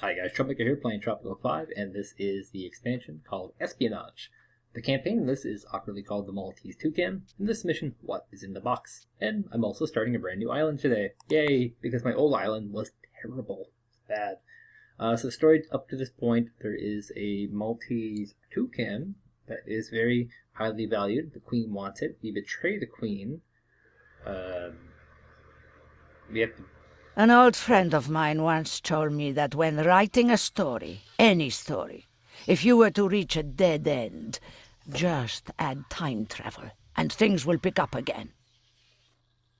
Hi guys, Tropico here playing Tropico 5, and this is the expansion called Espionage. The campaign in this is awkwardly called the Maltese Toucan, and this mission, What is in the Box? And I'm also starting a brand new island today. Yay, because my old island was terrible. Bad. So the story up to this point, there is a Maltese Toucan that is very highly valued. The queen wants it. We betray the queen. We have to... An old friend of mine once told me that when writing a story, any story, if you were to reach a dead end, just add time travel, and things will pick up again.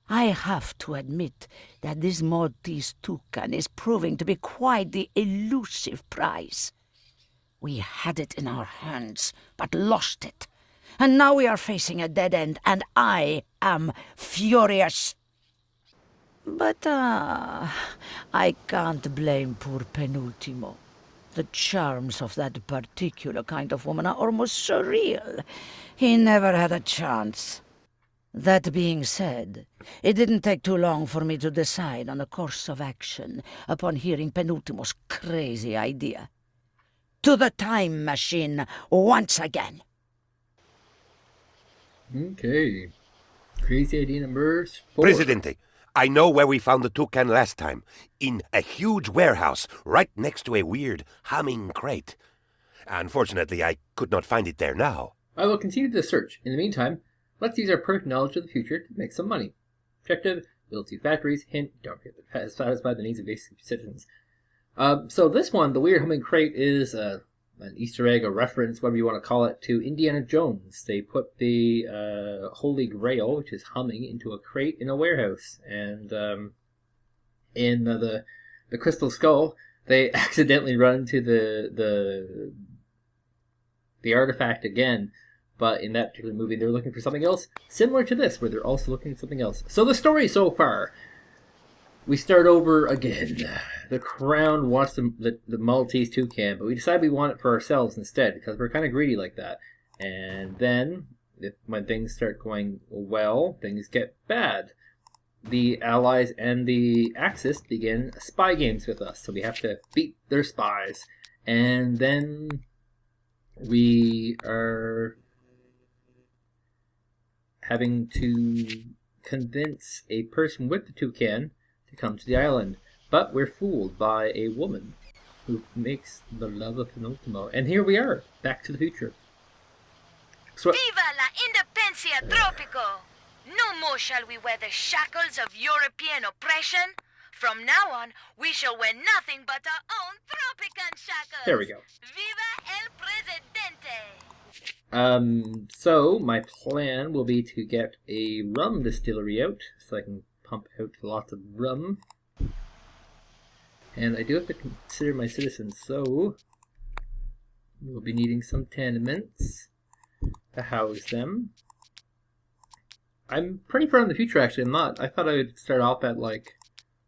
I have to admit that this Maltese Toucan is proving to be quite the elusive prize. We had it in our hands, but lost it. And now we are facing a dead end, and I am furious. But, I can't blame poor Penultimo. The charms of that particular kind of woman are almost surreal. He never had a chance. That being said, it didn't take too long for me to decide on a course of action upon hearing Penultimo's crazy idea. To the time machine once again. Okay. Crazy idea number 4. Presidente, I know where we found the toucan last time. In a huge warehouse, right next to a weird humming crate. Unfortunately, I could not find it there now. I will continue the search. In the meantime, let's use our perfect knowledge of the future to make some money. Objective, build 2 factories. Hint, don't forget to satisfy the needs of basic citizens. So this one, the weird humming crate, is an Easter egg, a reference, whatever you want to call it, to Indiana Jones. They put the Holy Grail, which is humming, into a crate in a warehouse. And in the Crystal Skull, they accidentally run into the artifact again. But in that particular movie, they're looking for something else similar to this, where they're also looking for something else. So the story so far, we start over again. The Crown wants the Maltese Toucan, but we decide we want it for ourselves instead, because we're kind of greedy like that. And then, when things start going well, things get bad. The Allies and the Axis begin spy games with us, so we have to beat their spies. And then we are having to convince a person with the toucan to come to the island. But we're fooled by a woman who makes the love of Penultimo. And here we are, back to the future. So, Viva la independencia Tropico! No more shall we wear the shackles of European oppression. From now on, we shall wear nothing but our own Tropican shackles. there we go. Viva el Presidente! So my plan will be to get a rum distillery out, so I can pump out lots of rum. And I do have to consider my citizens, so we'll be needing some tenements to house them. I'm pretty far in the future, actually. I'm not. I thought I would start off at, like,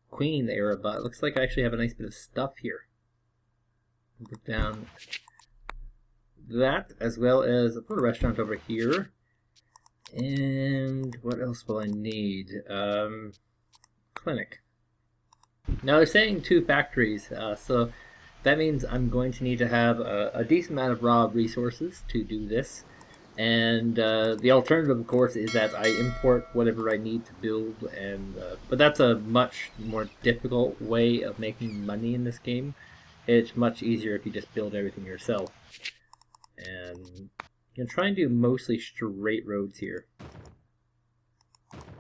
Queen era, but it looks like I actually have a nice bit of stuff here. Put down that, as well as I'll put a restaurant over here. And what else will I need? Clinic. Now they're saying 2 factories, so that means I'm going to need to have a decent amount of raw resources to do this. And the alternative, of course, is that I import whatever I need to build, and but that's a much more difficult way of making money in this game. It's much easier if you just build everything yourself. And I'm going to try and do mostly straight roads here.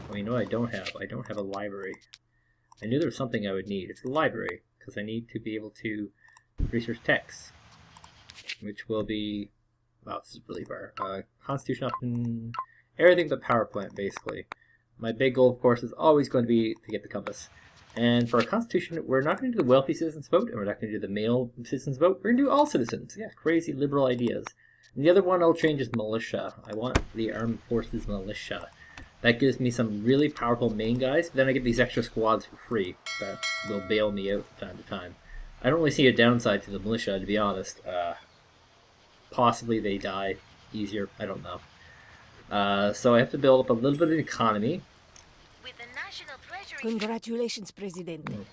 Well, you know what I don't have? I don't have a library. I knew there was something I would need. It's a library, because I need to be able to research text, which will be... Wow, this is really far. Constitution option, everything but power plant, basically. My big goal, of course, is always going to be to get the compass. And for our Constitution, we're not going to do the wealthy citizens vote, and we're not going to do the male citizens vote. We're going to do all citizens. Yeah, crazy liberal ideas. And the other one I'll change is militia. I want the armed forces militia. That gives me some really powerful main guys, but then I get these extra squads for free that will bail me out from time to time. I don't really see a downside to the militia, to be honest. Possibly they die easier, I don't know. So I have to build up a little bit of the economy. With the National Treasury... Congratulations, Presidente.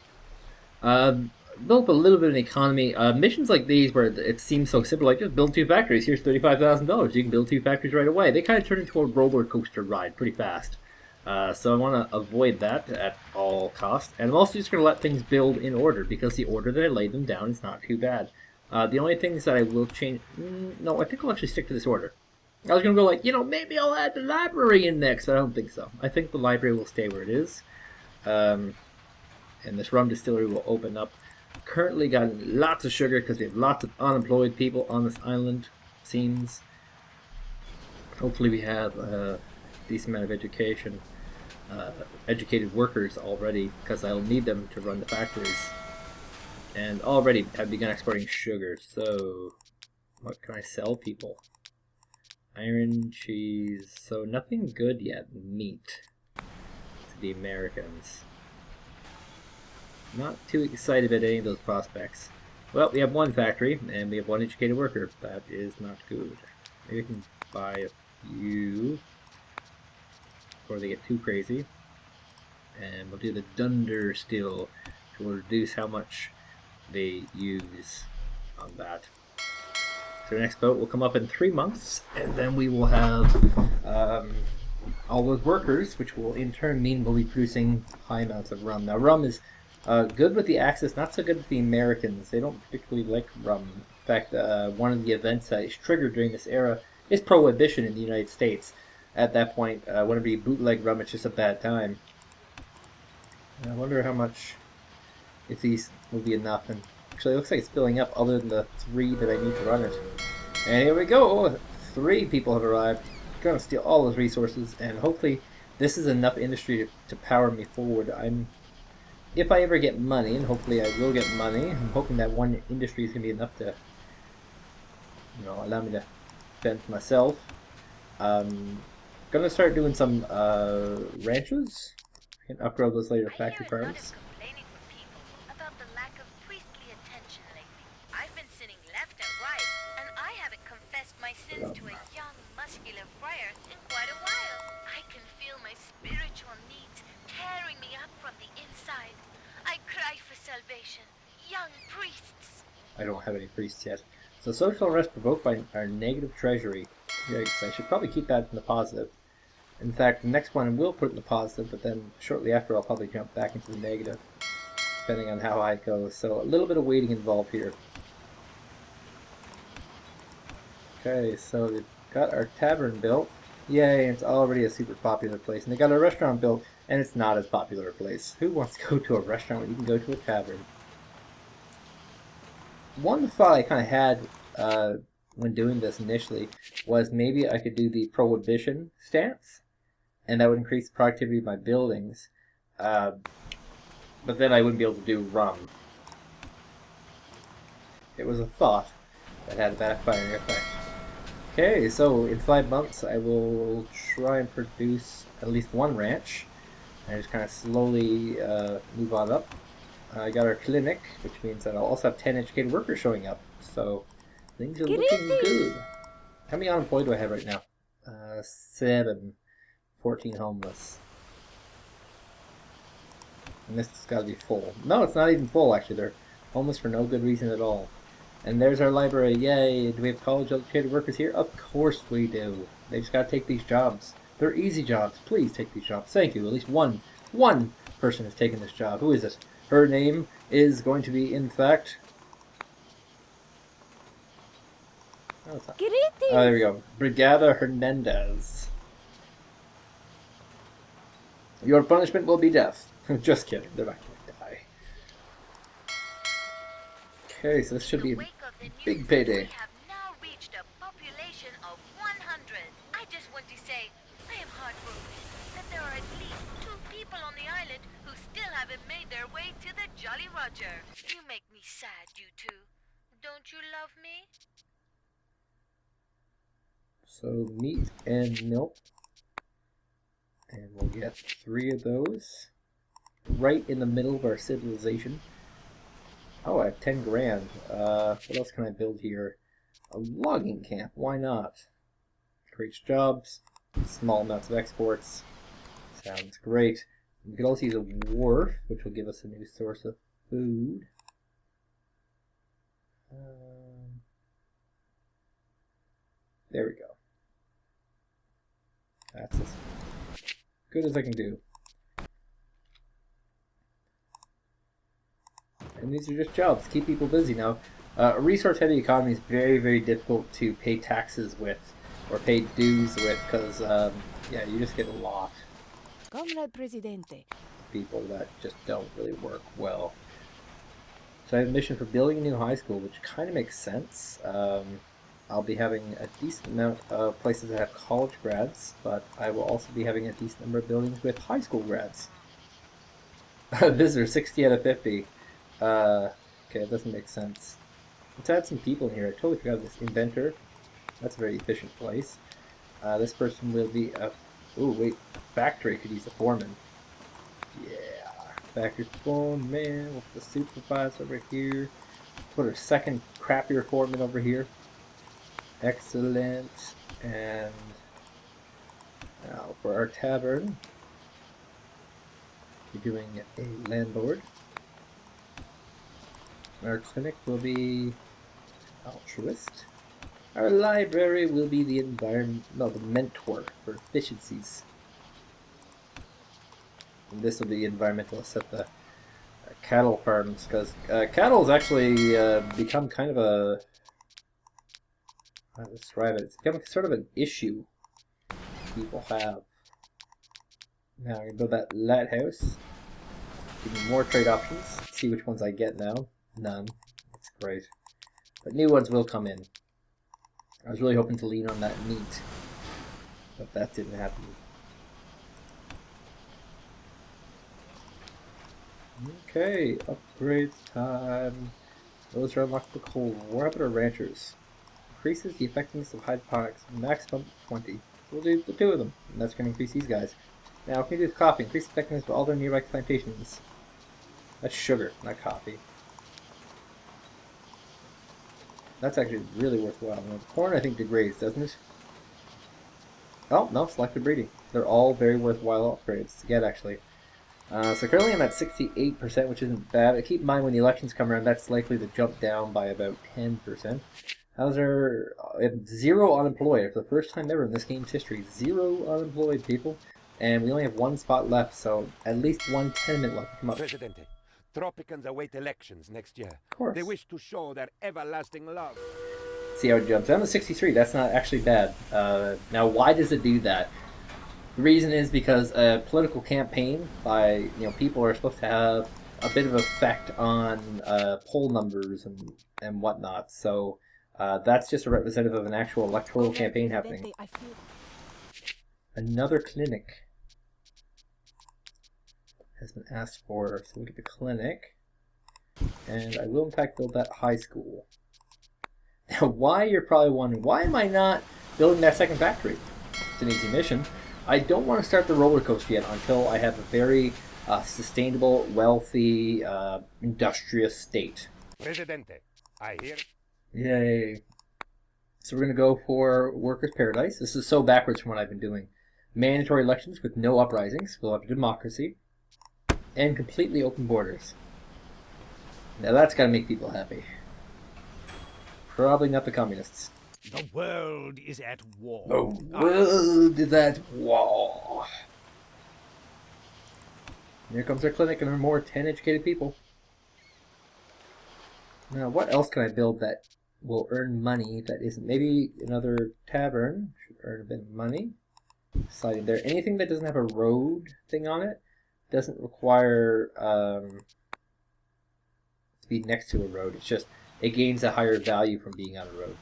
build up a little bit of an economy. Missions like these, where it seems so simple, like just build 2 factories. Here's $35,000. You can build 2 factories right away. They kind of turn into a roller coaster ride pretty fast. So I want to avoid that at all costs. And I'm also just going to let things build in order, because the order that I laid them down is not too bad. The only things that I will change... no, I think I'll actually stick to this order. I was going to go like, maybe I'll add the library in next, but I don't think so. I think the library will stay where it is. And this rum distillery will open up. Currently got lots of sugar because we have lots of unemployed people on this island, seems. Hopefully we have a decent amount of education. Educated workers already, because I'll need them to run the factories. And already have begun exporting sugar, so what can I sell people? Iron, cheese, so nothing good yet. Meat to the Americans. Not too excited about any of those prospects. Well, we have 1 factory, and we have 1 educated worker. That is not good. Maybe we can buy a few before they get too crazy. And we'll do the Dunder still to reduce how much they use on that. So the next boat will come up in 3 months, and then we will have all those workers, which will in turn mean we'll be producing high amounts of rum. Now, rum is good with the Axis, not so good with the Americans. They don't particularly like rum. In fact, one of the events that is triggered during this era is Prohibition in the United States. At that point, whenever you bootleg rum, it's just a bad time. And I wonder how much, if these will be enough. And actually, it looks like it's filling up other than the 3 that I need to run it. And here we go! 3 people have arrived. Gonna steal all those resources, and hopefully this is enough industry to power me forward. If I ever get money, and hopefully I will get money, I'm hoping that 1 industry is going to be enough to, allow me to fend for myself. Gonna start doing some ranches. I can upgrade those later factory farms. Complaining from people about the lack of priestly attention lately. I've been sinning left and right, and I haven't confessed my sins to a young, muscular friar in quite a while. I can feel my spiritual needs tearing me up from the inside. I cry for salvation. Young priests. I don't have any priests yet. So social unrest provoked by our negative treasury. Yikes, I should probably keep that in the positive. In fact, the next one will put it in the positive, but then shortly after I'll probably jump back into the negative, depending on how high it goes. So a little bit of waiting involved here. Okay, so we've got our tavern built. Yay, it's already a super popular place. And they got a restaurant built, and it's not as popular a place. Who wants to go to a restaurant when you can go to a tavern? One thought I kind of had when doing this initially was maybe I could do the Prohibition stance, and that would increase the productivity of my buildings. But then I wouldn't be able to do rum. It was a thought that had a backfiring effect. Okay, so in 5 months I will try and produce at least 1 ranch. And just kind of slowly move on up. I got our clinic, which means that I'll also have 10 educated workers showing up. So things are looking good. How many unemployed do I have right now? 7. 14 homeless. And this has got to be full. No, it's not even full, actually. They're homeless for no good reason at all. And there's our library. Yay! Do we have college-educated workers here? Of course we do. They just got to take these jobs. They're easy jobs. Please take these jobs. Thank you. At least one person has taken this job. Who is it? Her name is going to be, in fact... Oh, there we go. Brigada Hernandez. Your punishment will be death. Just kidding. They're not going to die. Okay, so this should be a big payday. We have now reached a population of 100. I just want to say, I am heartbroken that there are at least 2 people on the island who still haven't made their way to the Jolly Roger. You make me sad, you two. Don't you love me? So meat and milk. And we'll get 3 of those. Right in the middle of our civilization. Oh, I have 10 grand. What else can I build here? A logging camp. Why not? Creates jobs. Small amounts of exports. Sounds great. We could also use a wharf, which will give us a new source of food. There we go. That's as good as I can do. And these are just jobs. Keep people busy now. A resource-heavy economy is very, very difficult to pay taxes with or pay dues with because, yeah, you just get a lot Comrade Presidente. of people that just don't really work well. So I have a mission for building a new high school, which kind of makes sense. I'll be having a decent amount of places that have college grads, but I will also be having a decent number of buildings with high school grads. Visitor 60 out of 50. Okay, it doesn't make sense. Let's add some people in here. I totally forgot this inventor. That's a very efficient place. This person will be a... Ooh, wait. Factory could use a foreman. Yeah. Factory foreman with the supervisor over here. Put a second crappier foreman over here. Excellent. And now for our tavern, we're doing a landlord. Our clinic will be altruist. Our library will be the the mentor for efficiencies. And this will be environmentalist at the cattle farms, because cattle has actually become kind of a... how to describe it? It's become sort of an issue people have. Now I'm going to build that lighthouse. Give me more trade options. See which ones I get now. None. That's great. But new ones will come in. I was really hoping to lean on that meat, but that didn't happen. Okay, upgrades time. Those are unlocked for coal. What about our ranchers? Increases the effectiveness of hydroponics, maximum 20. So we'll do the two of them, and that's going to increase these guys. Now, what can we do with coffee? Increase the effectiveness of all their nearby plantations. That's sugar, not coffee. That's actually really worthwhile. Now, the corn, I think, degrades, doesn't it? Oh, no, selective breeding. They're all very worthwhile upgrades to get, actually. So currently I'm at 68%, which isn't bad. But keep in mind when the elections come around, that's likely to jump down by about 10%. How's our... zero unemployed for the first time ever in this game's history. 0 unemployed people. And we only have 1 spot left, so at least 1 tenement left to come up. Presidente, Tropicans await elections next year. Of course. They wish to show their everlasting love. See how it jumps. I'm at 63. That's not actually bad. Now, why does it do that? The reason is because a political campaign by people are supposed to have a bit of effect on poll numbers and whatnot. So that's just a representative of an actual electoral campaign happening. Another clinic has been asked for, so we'll get the clinic, and I will in fact build that high school. Now, why, you're probably wondering, why am I not building that second factory? It's an easy mission. I don't want to start the roller coaster yet until I have a very sustainable, wealthy, industrious state. Presidente, I hear... Yay. So we're going to go for Workers' Paradise. This is so backwards from what I've been doing. Mandatory elections with no uprisings. We'll have democracy. And completely open borders. Now that's got to make people happy. Probably not the communists. The world is at war. The world is at war. Here comes our clinic and our more 10 educated people. Now, what else can I build that will earn money that isn't? Maybe another tavern should earn a bit of money. Sliding there. Anything that doesn't have a road thing on it doesn't require to be next to a road. It's just it gains a higher value from being on a road.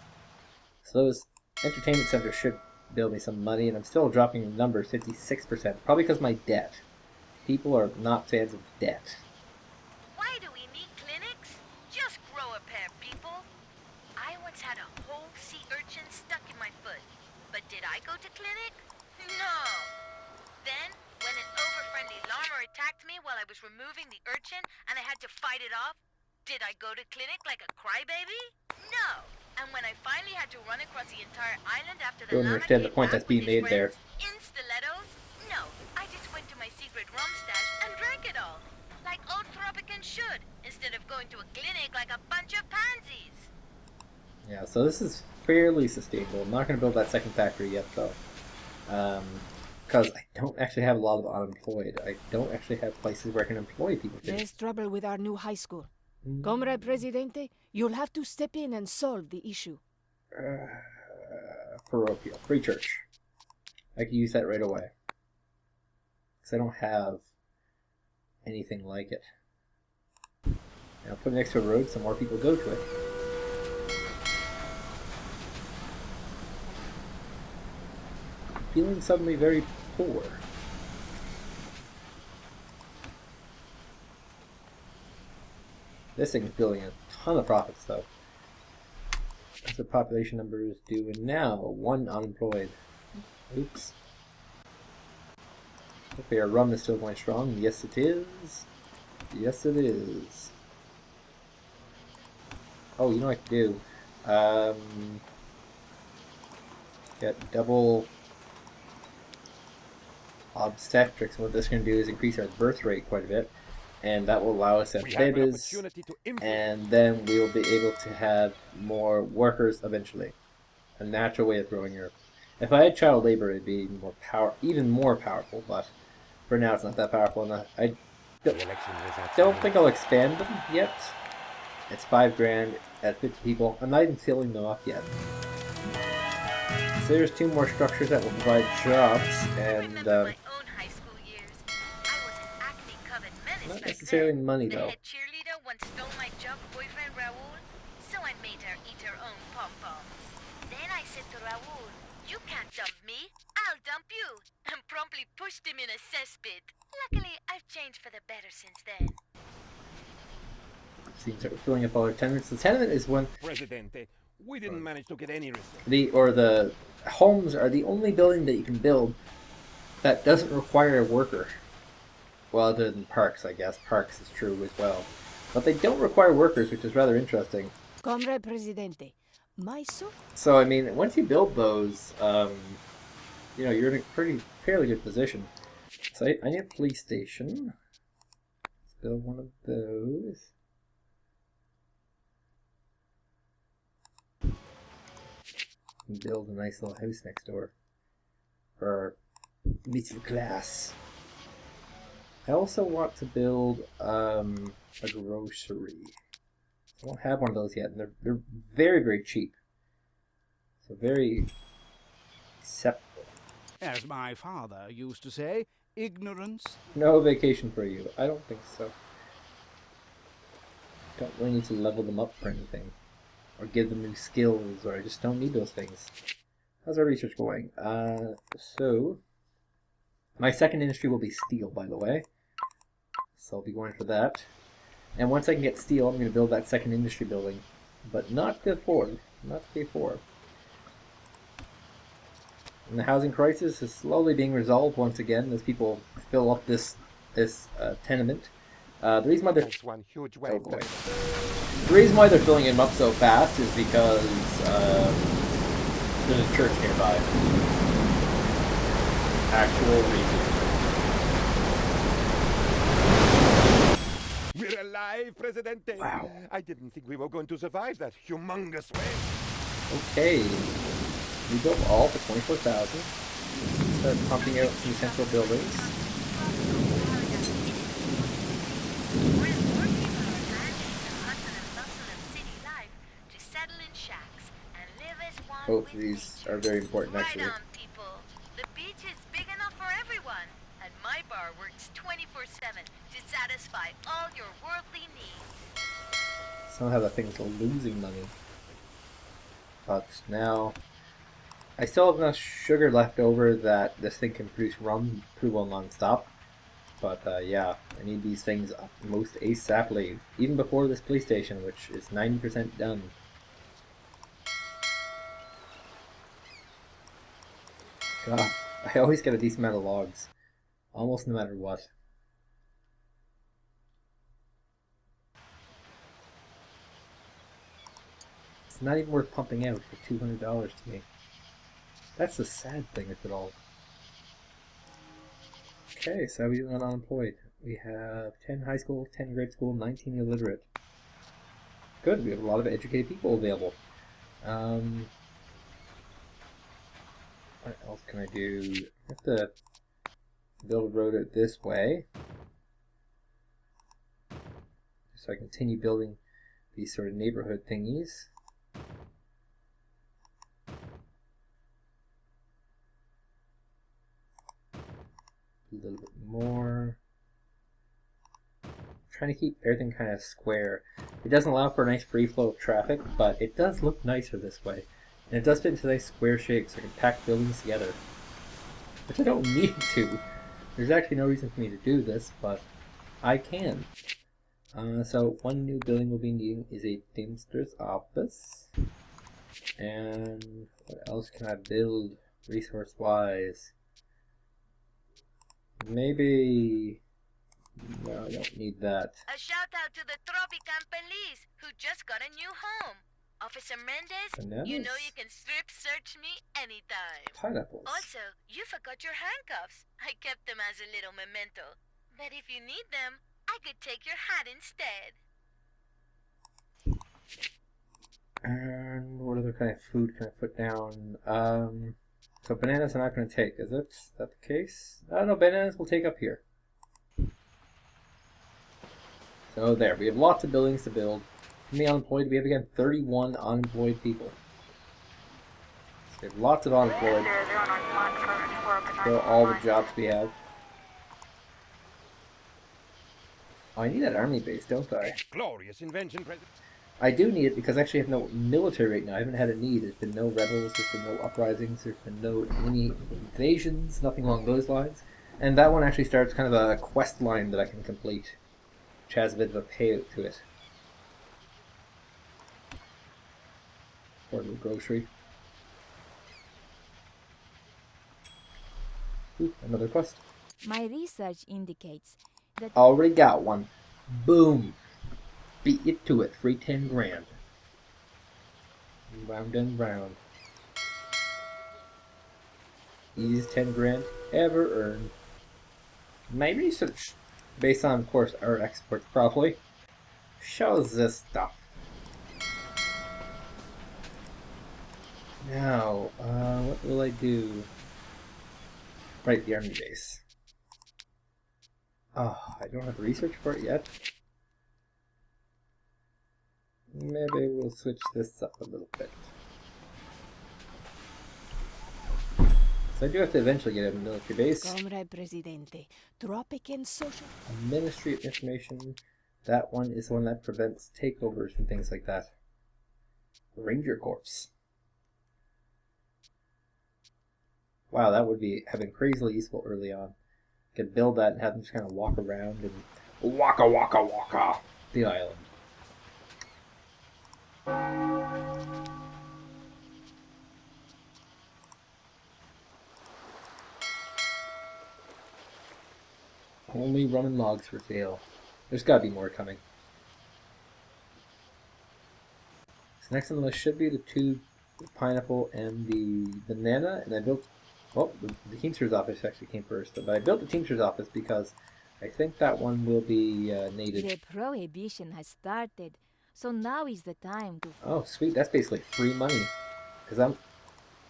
So those entertainment centers should build me some money, and I'm still dropping the numbers 56%, probably because of my debt. People are not fans of debt. Why do we need clinics? Just grow a pair, people. I once had a whole sea urchin stuck in my foot. But did I go to clinic? No. Then, when an over-friendly llama attacked me while I was removing the urchin and I had to fight it off, did I go to clinic like a crybaby? No. And when I finally had to run across the entire island after the Don't llama understand the came point back that's being with his made there. friends in stilettos? No, I just went to my secret rum stash and drank it all. Like old Tropicans should, instead of going to a clinic like a bunch of pansies. Yeah, so this is fairly sustainable. I'm not going to build that second factory yet, though. Because I don't actually have a lot of unemployed. I don't actually have places where I can employ people. There's trouble with our new high school. Mm. Comrade Presidente, you'll have to step in and solve the issue. Parochial. Free church. I can use that right away. Because I don't have anything like it. Now put it next to a road so more people go to it. I'm feeling suddenly very poor. This thing's building a ton of profits though. What's the population numbers doing now? 1 unemployed. Oops. Okay, our rum is still going strong. Yes it is. Yes it is. Oh, you know what I can do? Get double obstetrics. What this is going to do is increase our birth rate quite a bit, and that will allow us to have babies, and then we will be able to have more workers eventually. A natural way of growing Europe. If I had child labor, it'd be even more powerful, but for now it's not that powerful enough. I don't think I'll expand them yet. It's $5,000 at 50 people. I'm not even filling them up yet. So there's 2 more structures that will provide jobs, and my own high school years. I was an acne-covered menace not back necessarily then. money The though. head cheerleader once stole my jock boyfriend Raoul, so I made her eat her own pom-pom. Then I said to Raoul, "You can't dump me, I'll dump you," and promptly pushed him in a cesspit. Luckily, I've changed for the better since then. Seems like we're filling up all our tenements. The tenement is one. Presidente, we didn't manage to get any results. The homes are the only building that you can build that doesn't require a worker. Well, other than parks, I guess. Parks is true as well. But they don't require workers, which is rather interesting. Comrade Presidente, my son? So, I mean, once you build those, you know, you're in a fairly good position. So I need a police station. Let's build one of those. And build a nice little house next door for middle class. I also want to build a grocery. I don't have one of those yet, and they're very, very cheap. So very acceptable. As my father used to say, ignorance. No vacation for you. I don't think so. Don't really need to level them up for anything. Or give them new skills, or I just don't need those things. How's our research going? So my second industry will be steel, by the way. So I'll be going for that. And once I can get steel, I'm going to build that second industry building. But not before. Not before. And the housing crisis is slowly being resolved once again as people fill up this tenement. The reason why they're The reason why they're filling them up so fast is because there's a church nearby. Actual reason. We're alive, Presidente! Wow. I didn't think we were going to survive that humongous wave. Okay. We built all for 24,000. Start pumping out some central buildings. Both of these are very important, actually. Right on, people. The beach is big enough for everyone, and my bar works 24/7 to satisfy all your worldly needs. Somehow that thing's losing money. But now, I still have enough sugar left over that this thing can produce rum pretty well non-stop. But yeah, I need these things up most ASAPly, even before this police station, which is 90% done. God, I always get a decent amount of logs. Almost no matter what. It's not even worth pumping out for $200 to me. That's the sad thing of it all. Okay, so how are we doing on unemployed? We have 10 high school, 10 grade school, 19 illiterate. Good, we have a lot of educated people available. What else can I do? I have to build a road out this way. So I continue building these sort of neighborhood thingies. A little bit more. I'm trying to keep everything kind of square. It doesn't allow for a nice free flow of traffic, but it does look nicer this way. And it does fit into nice square shapes, so I can pack buildings together. Which I don't need to. There's actually no reason for me to do this, but I can. So one new building we'll be needing is a Teamster's office. And what else can I build resource-wise? Maybe... No, I don't need that. A shout out to the Tropican police who just got a new home. Officer Mendez, Bananas? you know you can strip search me anytime. Pineapples. Also, you forgot your handcuffs. I kept them as a little memento. But if you need them, I could take your hat instead. And what other kind of food can I put down? So bananas I'm not going to take, is it? Is that the case? No, bananas we'll take up here. So there, we have lots of buildings to build. How many unemployed? We have again 31 unemployed people. So we have lots of unemployed for all the jobs we have. Oh, I need that army base, don't I? Glorious invention, President. I do need it because I actually have no military right now. I haven't had a need. There's been no rebels, there's been no uprisings, there's been no any invasions, nothing along those lines. And that one actually starts kind of a quest line that I can complete, which has a bit of a payout to it. Or a little grocery. Ooh, another quest. My research indicates that Already got one. Boom! Beat you to it. Free 10 grand. Round and round. Easiest 10 grand ever earned. My research, based on, of course, our exports probably, shows this stuff. Now, what will I do? Right, the army base. Oh, I don't have the research for it yet. Maybe we'll switch this up a little bit. So I do have to eventually get a military base. Comrade Presidente, Tropican social. A Ministry of Information. That one is the one that prevents takeovers and things like that. Ranger Corps. Wow, that would have been crazily useful early on. Could build that and have them just kind of walk around and waka waka waka the island. Only rum and logs for sale. There's gotta be more coming. So next on the list should be the two, the pineapple and the banana, and I built, well, the Teamster's office actually came first, but I built the Teamster's office because I think that one will be needed. The prohibition has started, so now is the time to. Oh, sweet, that's basically free money, because I'm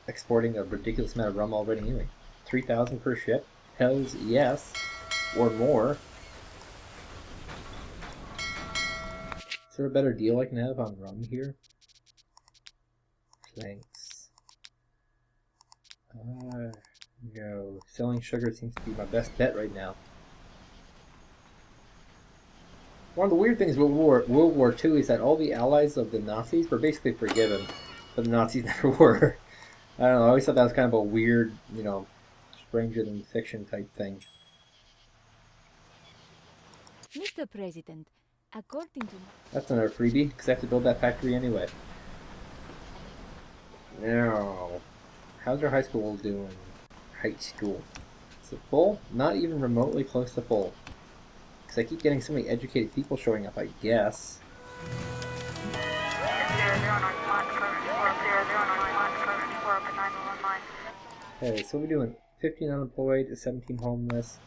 exporting a ridiculous amount of rum already anyway. 3,000 per ship? Hells yes. Or more. Is there a better deal I can have on rum here? Planks. No. Selling sugar seems to be my best bet right now. One of the weird things with World War II is that all the allies of the Nazis were basically forgiven, but the Nazis never were. I don't know, I always thought that was kind of a weird, you know, stranger than fiction type thing. Mr. President, according to. That's another freebie, because I have to build that factory anyway. Now, how's our high school doing? High school. Is it full? Not even remotely close to full. Because I keep getting so many educated people showing up, I guess. Okay, so we're doing 15 unemployed, 17 homeless.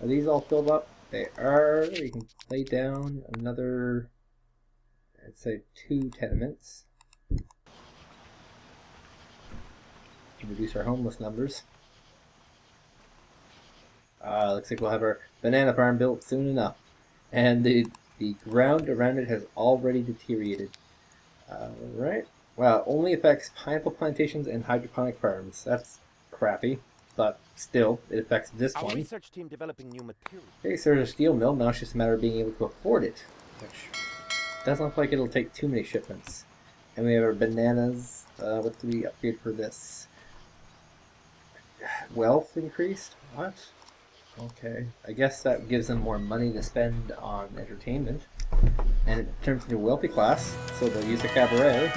Are these all filled up? They are. We can lay down another, I'd say 2 tenements. to reduce our homeless numbers. Looks like we'll have our banana farm built soon enough. And the ground around it has already deteriorated. Right. Wow, only affects pineapple plantations and hydroponic farms. That's crappy, but still, it affects this Our one. research team developing new materials. Okay, so there's a steel mill. Now it's just a matter of being able to afford it, which doesn't look like it'll take too many shipments. And we have our bananas. What do we upgrade for this? Wealth increased? What? Okay, I guess that gives them more money to spend on entertainment. And it turns into a wealthy class, so they'll use the cabaret.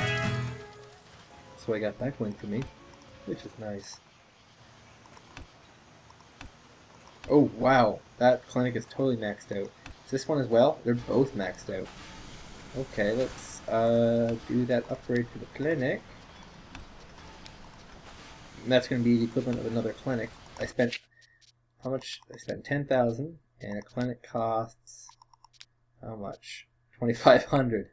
So I got that going for me, which is nice. Oh wow, that clinic is totally maxed out. Is this one as well? They're both maxed out. Okay, let's do that upgrade to the clinic. And that's going to be the equivalent of another clinic. I spent, how much? I spent 10,000, and a clinic costs, how much? 2,500.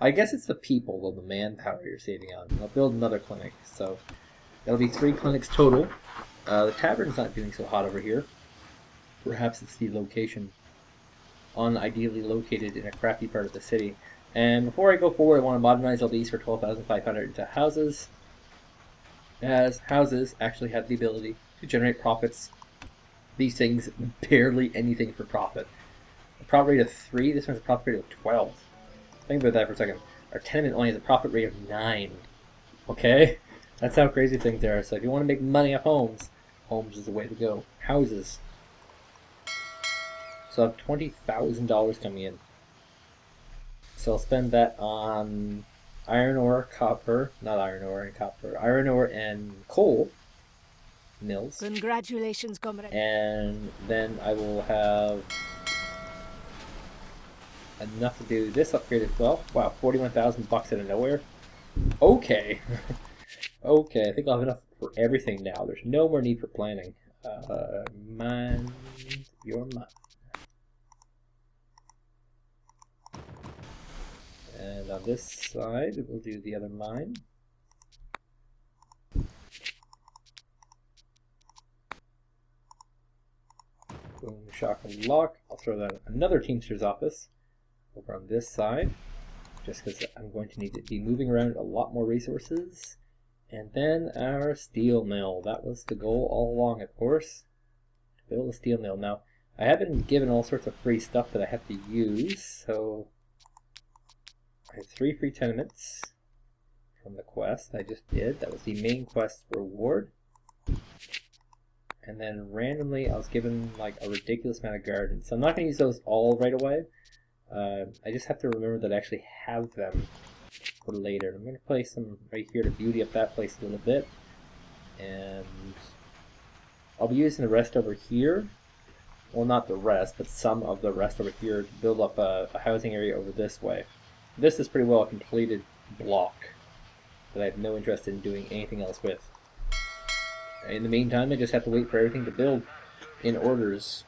I guess it's the people, though, the manpower you're saving on. I'll build another clinic, so that'll be 3 clinics total. The tavern's not doing so hot over here. Perhaps it's the location. Unideally located in a crappy part of the city. And before I go forward, I want to modernize all these for 12,500 into houses, as houses actually have the ability to generate profits. These things, barely anything for profit. A profit rate of 3, this one's a profit rate of 12. Think about that for a second. Our tenement only has a profit rate of 9. Okay? That's how crazy things are. So if you want to make money off homes, homes is the way to go. Houses. So I have $20,000 coming in. So I'll spend that on iron ore, copper, not iron ore and copper, iron ore and coal mills. Congratulations, comrade. And then I will have enough to do this upgrade as well. Wow, 41,000 bucks out of nowhere. Okay. Okay, I think I'll have enough for everything now. There's no more need for planning. Mind your mind. And on this side, we'll do the other mine. Boom, shock and lock. I'll throw that in another Teamster's office over on this side, just because I'm going to need to be moving around a lot more resources. And then our steel mill. That was the goal all along, of course, to build a steel mill. Now, I have been given all sorts of free stuff that I have to use, so I have 3 free tenements from the quest I just did. That was the main quest reward. And then randomly I was given like a ridiculous amount of gardens. So I'm not going to use those all right away. I just have to remember that I actually have them for later. I'm going to place them right here to beauty up that place a little bit. And I'll be using the rest over here. Well, not the rest, but some of the rest over here to build up a housing area over this way. This is pretty well a completed block that I have no interest in doing anything else with. In the meantime, I just have to wait for everything to build in orders.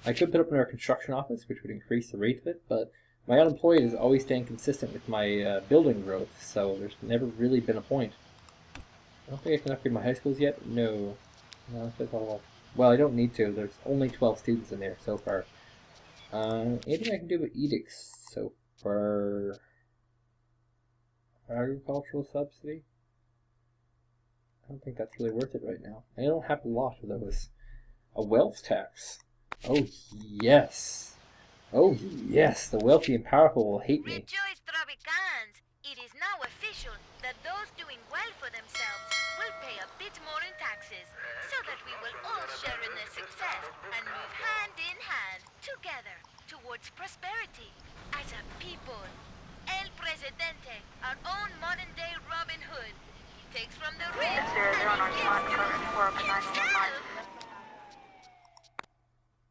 I could put up another construction office, which would increase the rate of it, but my unemployed is always staying consistent with my building growth, so there's never really been a point. I don't think I can upgrade my high schools yet. No. No, that's all. Well, I don't need to. There's only 12 students in there so far. Anything I can do with edicts so far? Agricultural subsidy? I don't think that's really worth it right now. I don't have a lot of those. A wealth tax. Oh, yes. Oh, yes. The wealthy and powerful will hate me. Rejoice, Tropicans! It is now official that those doing well for themselves will pay a bit more in taxes, so that we will all share in their success and move hand in hand together towards prosperity as a people. El Presidente, our own modern-day Robin Hood. He takes from the rich and he gives to himself.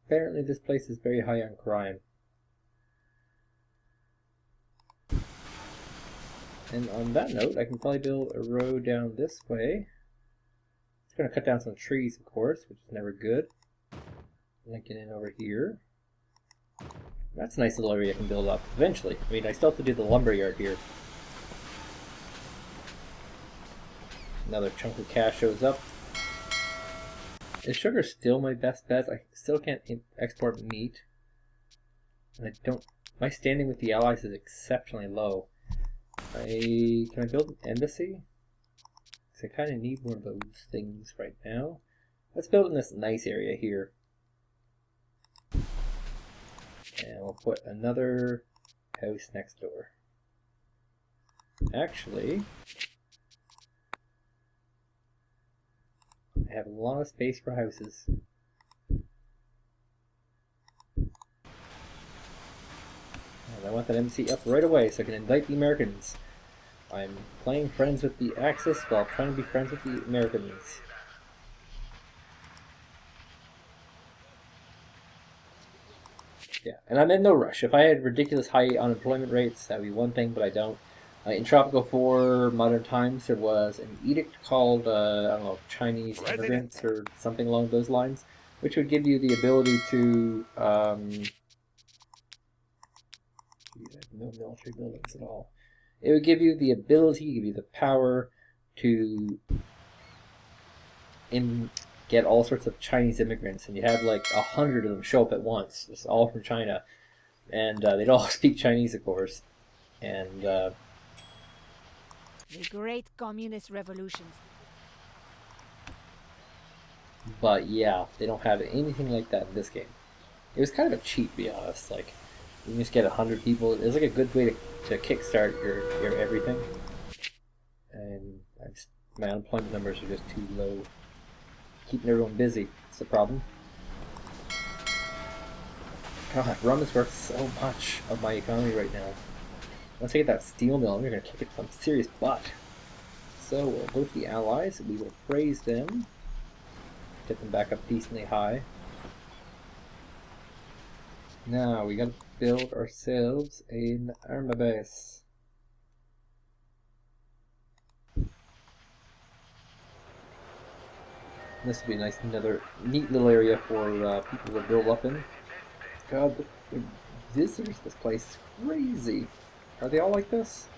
Apparently this place is very high on crime. And on that note, I can probably build a road down this way. It's going to cut down some trees, of course, which is never good. Linking in over here. That's a nice little area I can build up eventually. I mean, I still have to do the lumber yard here. Another chunk of cash shows up. Is sugar still my best bet? I still can't export meat. And I don't... My standing with the Allies is exceptionally low. Can I build an embassy? Because I kind of need one of those things right now. Let's build in this nice area here. And we'll put another house next door. Actually, I have a lot of space for houses. And I want that embassy up right away so I can indict the Americans. I'm playing friends with the Axis while trying to be friends with the Americans. Yeah, and I'm in no rush. If I had ridiculous high unemployment rates, that would be one thing, but I don't. In Tropico 4 Modern Times, there was an edict called, I don't know, Chinese immigrants or something along those lines, which would give you the ability to, no military buildings at all. It would give you the ability, give you the power to get all sorts of Chinese immigrants, and you have like 100 of them show up at once. It's all from China, and they'd all speak Chinese, of course. And The Great Communist Revolutions. but yeah, they don't have anything like that in this game. It was kind of a cheat, to be honest. Like, you can just get 100 people. It's like a good way to kickstart your everything. And my unemployment numbers are just too low. Keeping everyone busy. It's the problem. God, rum is worth so much of my economy right now. Once I get that steel mill, I'm going to kick it some serious butt. So we'll go to the Allies. We will praise them. Get them back up decently high. Now we got to build ourselves an army base. This would be a nice, another neat little area for people to build up in. God, the visitors to this place is crazy. Are they all like this?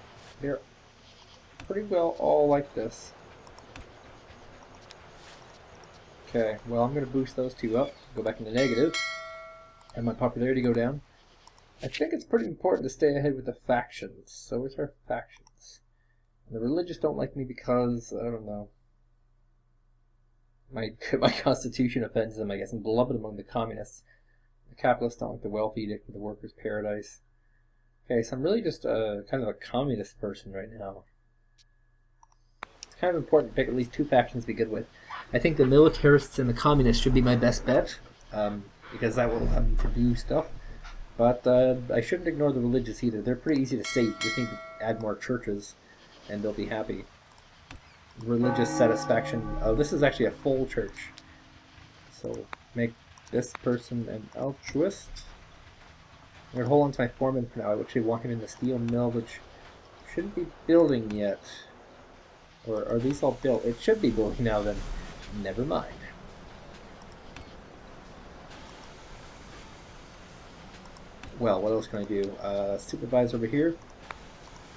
They're pretty well all like this. Okay, well I'm going to boost those two up, go back into negative, and my popularity go down. I think it's pretty important to stay ahead with the factions. So where's our factions? And the religious don't like me because, I don't know, my constitution offends them, I guess. I'm beloved among the communists. The capitalists don't like the wealthy, they the workers' paradise. Okay, so I'm really just kind of a communist person right now. It's kind of important to pick at least two factions to be good with. I think the militarists and the communists should be my best bet, because that will allow me to do stuff. But I shouldn't ignore the religious either. They're pretty easy to sate. You just need to add more churches, and they'll be happy. Religious satisfaction. Oh, this is actually a full church. So make this person an altruist. I'm going to hold on to my foreman for now. I actually want him in the steel mill, which shouldn't be building yet. Or are these all built? It should be building now then. Never mind. Well, what else can I do? Supervise over here.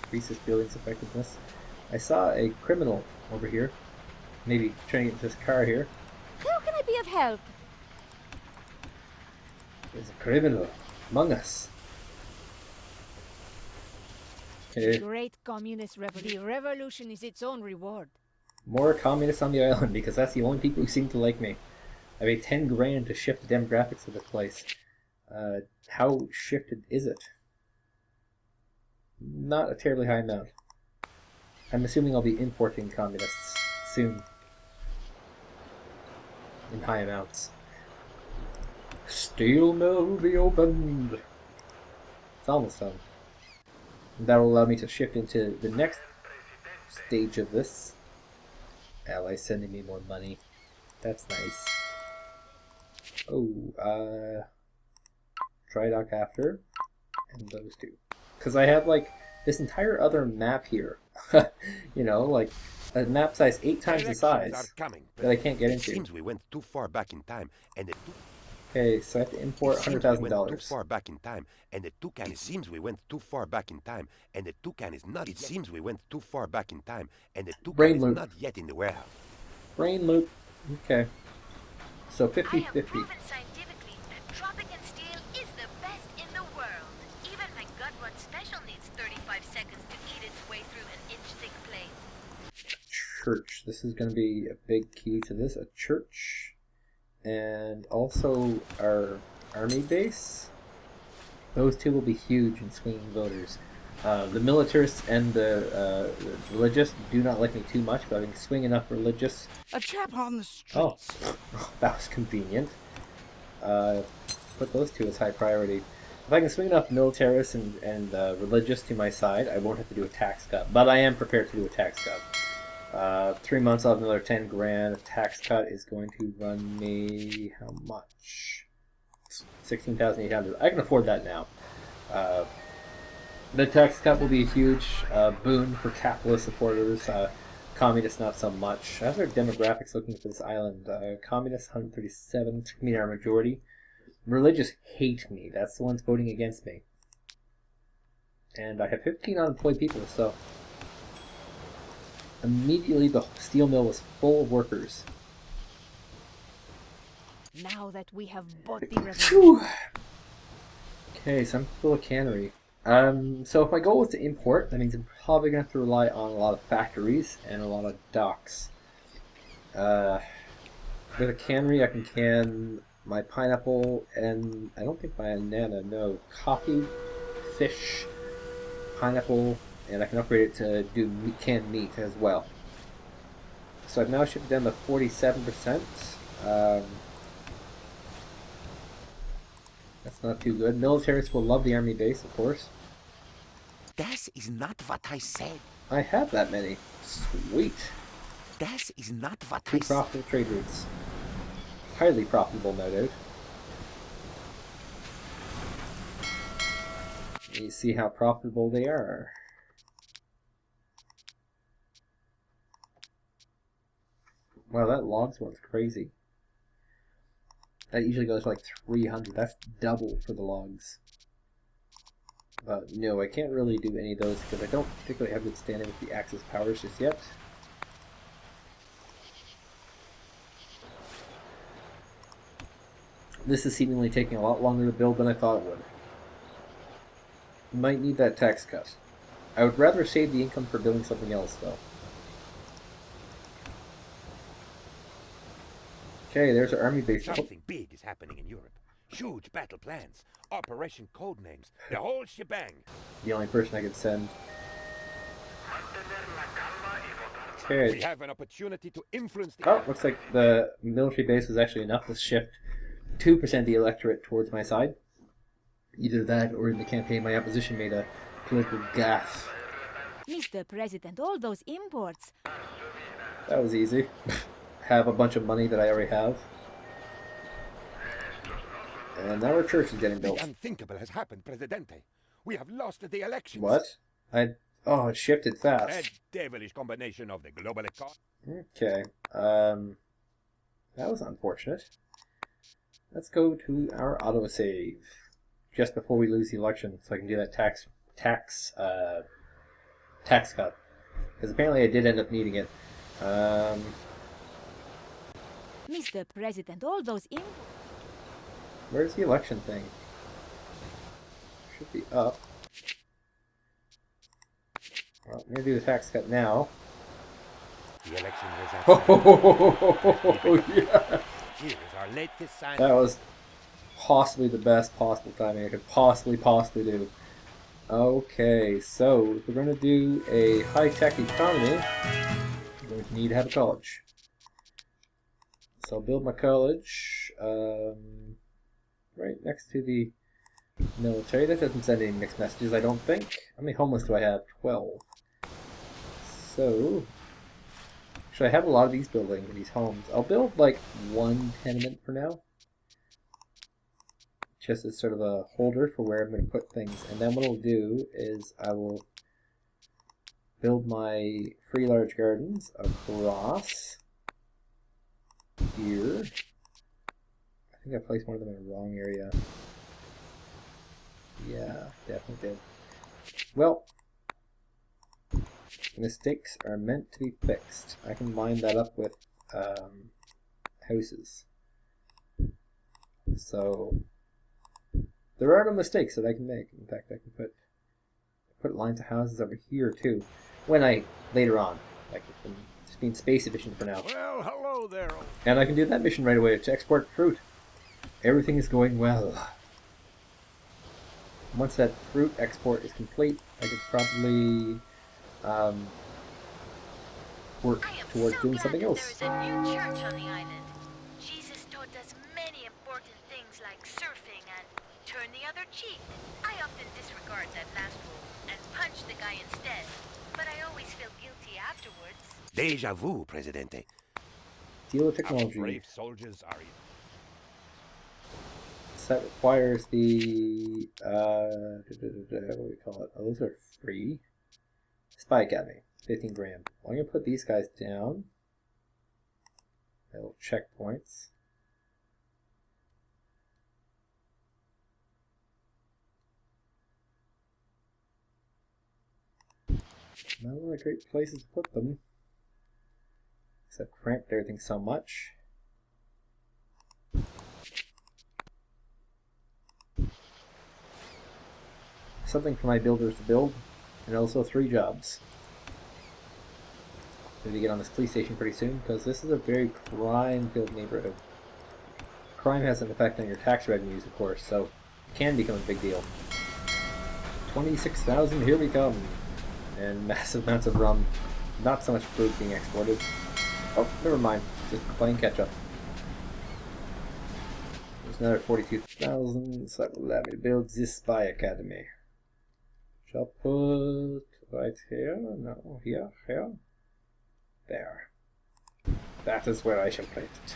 Increase this building's effectiveness. I saw a criminal over here. Maybe trying to get into this car here. How can I be of help? There's a criminal among us. The Okay. Great Communist Revolution. The revolution is its own reward. More communists on the island because that's the only people who seem to like me. I paid 10 grand to shift the demographics of this place. How shifted is it? Not a terribly high amount. I'm assuming I'll be importing communists soon. In high amounts. Steel mill will be opened. It's almost done. And that will allow me to shift into the next stage of this. Allies sending me more money. That's nice. Oh, dry dock after. And those two. Because I have like this entire other map here. You know, like a map size 8 times the size that I can't get into. It seems we went too far back in time, and it Okay, so I have to import It seems we went too $100,000. far back in time, and the toucan. It seems we went too far back in time, and the toucan is not. It seems we went too far back in time, and the toucan Brain is loop. not yet in the warehouse. Brain loop. Okay. So I have 50-50. proven scientifically that Tropican steel is the best in the world. Even my gut run special needs 35 seconds to eat its way through an inch-thick plate. Church. This is going to be a big key to this. A church. And also our army base. Those two will be huge in swinging voters. The militarists and the religious do not like me too much, but I can swing enough religious. A chap on the Oh, streets. that was convenient. Put those two as high priority. If I can swing enough militarists and religious to my side, I won't have to do a tax cut. But I am prepared to do a tax cut. 3 months, I'll have another 10 grand. A tax cut is going to run me how much? 16,800. I can afford that now. The tax cut will be a huge boon for capitalist supporters. Communists, not so much. How's our demographics looking for this island? Communists, 137, mean our majority. Religious hate me. That's the ones voting against me. And I have 15 unemployed people, so immediately the steel mill was full of workers. Now that we have bought the revolution. Phew. Okay, so I'm full of cannery. So if my goal is to import, that means I'm probably going to have to rely on a lot of factories and a lot of docks. With a cannery, I can can my pineapple and I don't think my banana. No, coffee, fish, pineapple, and I can upgrade it to do canned meat as well. So I've now shifted down to 47%. That's not too good. Militarists will love the army base, of course. That is not what I said. I have that many. Sweet. That is not what Two I said. profitable trade routes. Highly profitable, no doubt. You see how profitable they are. Wow, that logs one's crazy. That usually goes for like 300. That's double for the logs. But no, I can't really do any of those because I don't particularly have good standing with the Axis powers just yet. This is seemingly taking a lot longer to build than I thought it would. Might need that tax cut. I would rather save the income for building something else, though. Okay, there's our army base. Something big is happening in Europe. Huge battle plans, operation code names, the whole shebang. The only person I could send. We Okay. have an opportunity to influence the. Oh, looks like the military base was actually enough to shift 2% of the electorate towards my side. Either that or in the campaign my opposition made a political gaffe. Mr. President, all those imports. That was easy. Have a bunch of money that I already have. And now our church is getting The built. unthinkable has happened, Presidente. We have lost the elections. What? Oh, it shifted A fast. devilish combination of the global economy. Okay. That was unfortunate. Let's go to our autosave just before we lose the election, so I can do that tax cut. Because apparently I did end up needing it. Mr. President, all those imports. Where's the election thing? Should be up. Well, I'm gonna do the tax cut now. The election Oh yeah! Here is our latest sign. That was possibly the best possible timing I could possibly do. Okay, so if we're going to do a high-tech economy, we're going to need to have a college. So I'll build my college right next to the military. That doesn't send any mixed messages, I don't think. How many homeless do I have? 12. So, should I have a lot of these buildings, these homes? I'll build like one tenement for now. Just as sort of a holder for where I'm going to put things. And then what I'll do is I will build my 3 large gardens across here. I think I placed one of them in the wrong area. Yeah, definitely did. Well, mistakes are meant to be fixed. I can line that up with houses. So there are no mistakes that I can make. In fact, I can put lines of houses over here too. When I later on, like just being space efficient for now. Well, hello there, old. And I can do that mission right away to export fruit. Everything is going well. Once that fruit export is complete, I could probably work I am towards so doing glad something that else. there is a new church on the island. Jesus taught us many important things like surfing and turn the other cheek. I often disregard that last rule and punch the guy instead, but I always feel guilty afterwards. Deja vu, Presidente. Deal with Our technology. brave soldiers are So that requires the what do we call it? Oh, those are free. Spy Academy, 15 grand. Well, I'm gonna put these guys down. Little checkpoints. Not a lot of great places to put them. Except cramped everything so much. Something for my builders to build, and also 3 jobs. Maybe get on this police station pretty soon, because this is a very crime-filled neighborhood. Crime has an effect on your tax revenues, of course, so it can become a big deal. 26,000, here we come! And massive amounts of rum. Not so much fruit being exported. Oh, never mind. Just playing catch-up. There's another 42,000, so that will allow me to build this spy academy. Shall put right here? No, here, here. There. That is where I shall place it.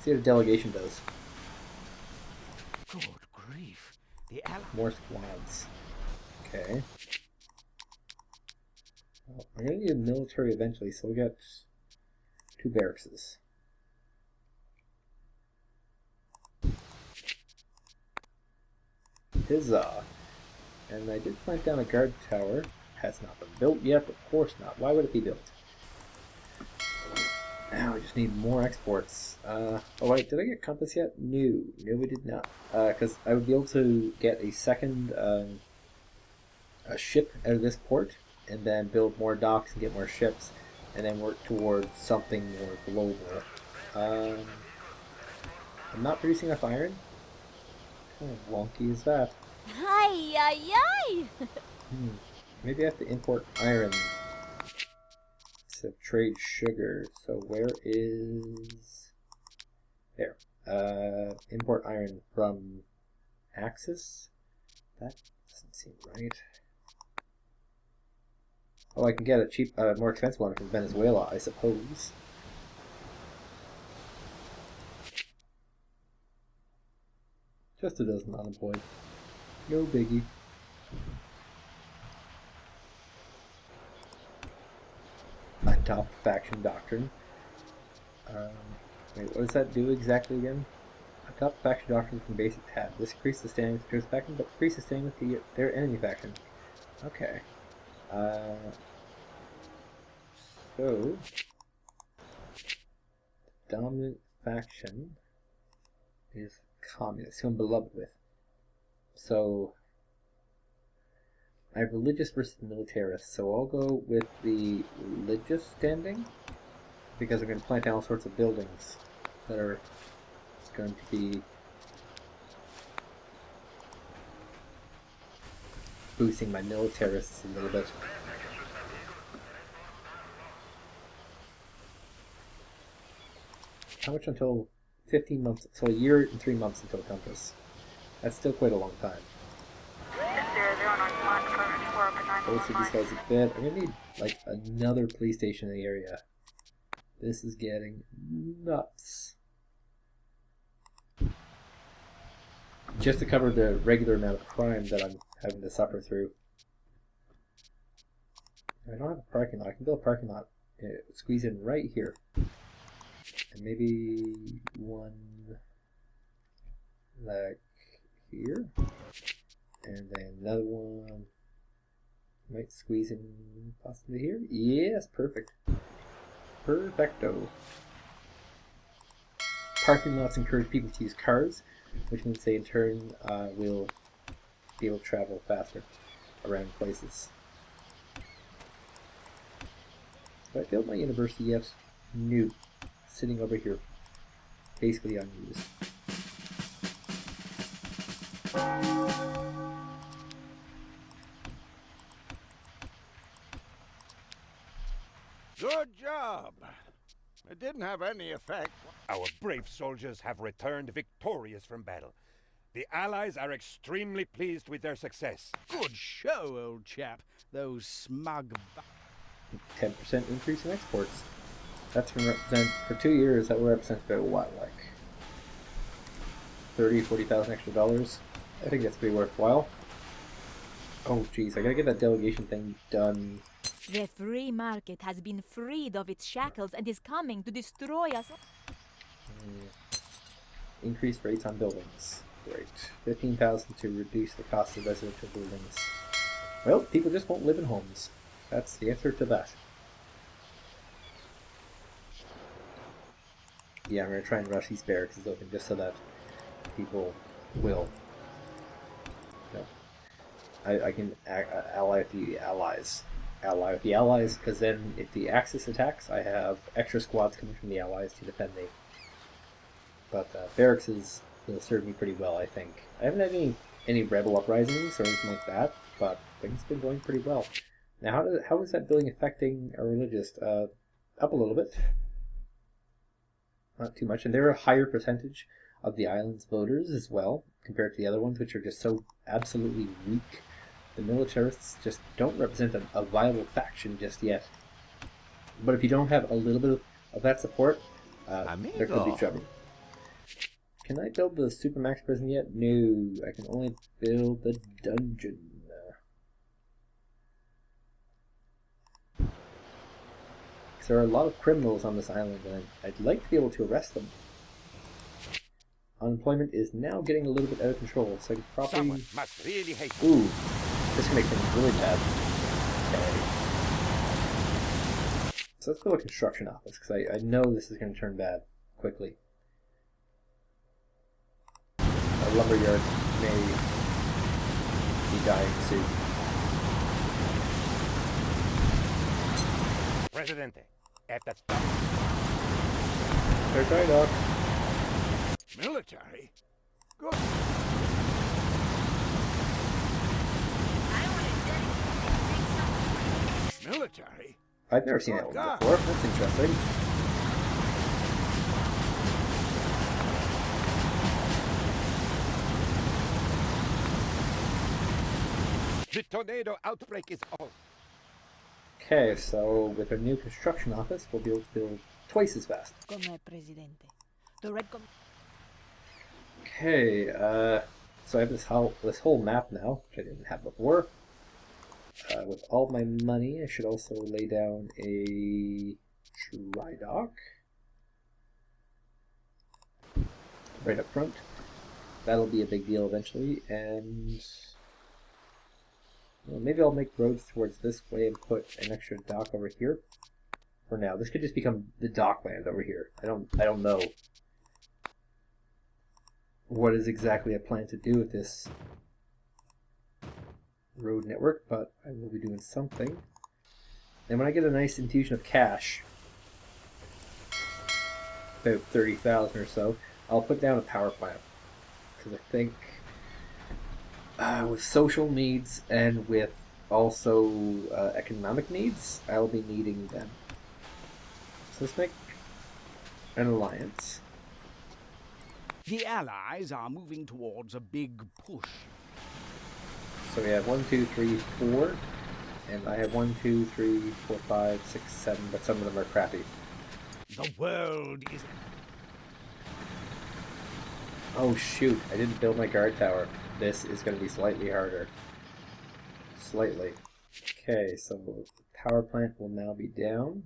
See what a delegation does. Good grief. The Allies. More squads. Okay. Well, I'm gonna need a military eventually, so we'll get 2 barrackses. Huzzah! And I did plant down a guard tower. Has not been built yet, of course not. Why would it be built? Now I just need more exports. Oh wait, did I get compass yet? No, we did not. Because I would be able to get a second a ship out of this port, and then build more docks and get more ships, and then work towards something more global. I'm not producing enough iron. How wonky is that? Ay, ay, ay! Maybe I have to import iron to trade sugar. So where is... There. Import iron from Axis? That doesn't seem right. Oh, I can get a cheap, more expensive one from Venezuela, I suppose. Just a dozen unemployed. No biggie. Adopt faction doctrine. Wait, what does that do exactly again? Adopt faction doctrine from basic tab. This increases the standing with the first faction, but decreases the standing with their enemy faction. Okay. So the dominant faction is communist, who I'm beloved with. So I have religious versus militarist, so I'll go with the religious standing, because I'm going to plant down all sorts of buildings that are going to be boosting my militarists a little bit. How much until 15 months? So a year and 3 months until compass. That's still quite a long time. I'll see these guys a bit. I'm gonna need like another police station in the area. This is getting nuts. Just to cover the regular amount of crime that I'm having to suffer through. I don't have a parking lot. I can build a parking lot squeeze in right here. And maybe one like here. And then another one might squeeze in possibly here. Yes, perfect. Perfecto. Parking lots encourage people to use cars, which means they in turn will be able to travel faster around places. But I built my university yet? No. Sitting over here. Basically unused. Good job. It didn't have any effect. Our brave soldiers have returned victorious from battle. The Allies are extremely pleased with their success. Good show, old chap. Those smug... 10% increase in exports. That's going to represent, for 2 years, that will represent about what, like 40,000 extra dollars? I think that's pretty worthwhile. Oh jeez, I gotta get that delegation thing done. The free market has been freed of its shackles and is coming to destroy us. Increased rates on buildings. Great. 15,000 to reduce the cost of residential buildings. Well, people just won't live in homes. That's the answer to that. Yeah, I'm going to try and rush these barracks open just so that people will. No. I can ally with the allies. Ally with the allies, because then if the Axis attacks, I have extra squads coming from the allies to defend me. But barracks will serve me pretty well, I think. I haven't had any rebel uprisings or anything like that, but things have been going pretty well. Now, how is that building affecting our religious? Up a little bit. Not too much. And they're a higher percentage of the island's voters as well, compared to the other ones, which are just so absolutely weak. The militarists just don't represent a viable faction just yet. But if you don't have a little bit of that support, there could be trouble. Can I build the Supermax prison yet? No, I can only build the dungeon. Because there are a lot of criminals on this island, and I'd like to be able to arrest them. Unemployment is now getting a little bit out of control, so I could probably... Someone must really hate Ooh, this can make things really bad. Okay. So let's build a construction office, because I know this is going to turn bad quickly. A lumberyard may be dying soon. Presidente, at the top. They're dry dock. Military? Good. I want to dedicate these big Military? I've never seen that one before. That's interesting. The tornado outbreak is on. Okay, so with our new construction office, we'll be able to build twice as fast. Come, Presidente. The Red Com... Okay, so I have this whole map now, which I didn't have before. With all my money, I should also lay down a dry dock right up front. That'll be a big deal eventually, and well, maybe I'll make roads towards this way and put an extra dock over here. For now, this could just become the dockland over here. I don't know what is exactly I plan to do with this road network, but I will be doing something. And when I get a nice infusion of cash, about 30,000 or so, I'll put down a power plant, because I think with social needs and with also economic needs, I'll be needing them. So let's make an alliance. The Allies are moving towards a big push. So we have 1, 2, 3, 4, and I have 1, 2, 3, 4, 5, 6, 7, but some of them are crappy. The world is... Oh shoot, I didn't build my guard tower. This is going to be slightly harder. Slightly. Okay, so the power plant will now be down.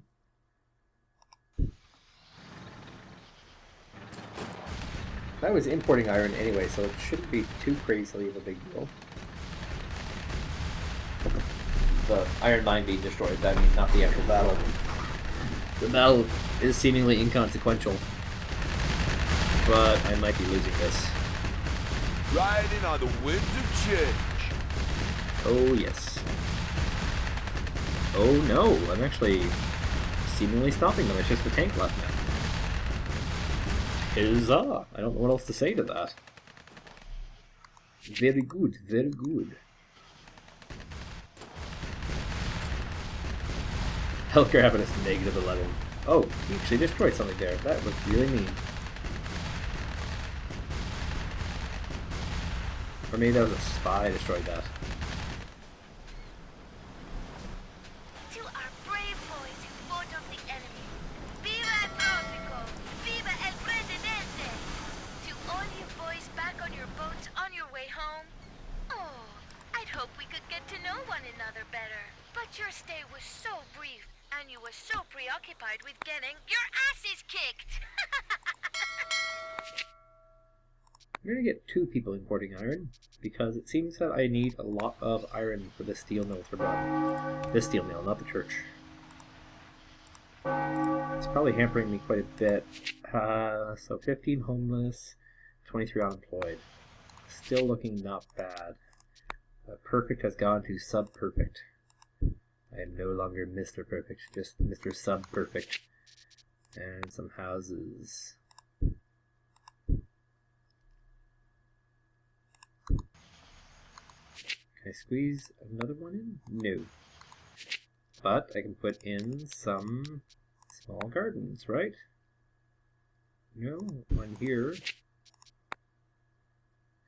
I was importing iron anyway, so it shouldn't be too crazily of a big deal. The iron mine being destroyed, that means not the actual battle. The battle is seemingly inconsequential, but I might be losing this. Riding on the winds of change. Oh yes. Oh no, I'm actually seemingly stopping them. It's just the tank left now. Huzzah! I don't know what else to say to that. Very good, very good. Healthcare happiness -11. Oh, he actually destroyed something there. That was really mean. Or maybe that was a spy destroyed that. To our brave boys who fought off the enemy, Viva Tropico! Viva el Presidente! To all you boys back on your boats on your way home, oh, I'd hope we could get to know one another better. But your stay was so brief, and you were so preoccupied with getting your asses kicked! I'm gonna get 2 people importing iron, because it seems that I need a lot of iron for the steel mill to run. This steel mill, not the church. It's probably hampering me quite a bit. So 15 homeless, 23 unemployed. Still looking not bad. Perfect has gone to sub-perfect. I am no longer Mr. Perfect, just Mr. Sub-Perfect. And some houses. Can I squeeze another one in? No. But I can put in some small gardens, right? No, one here.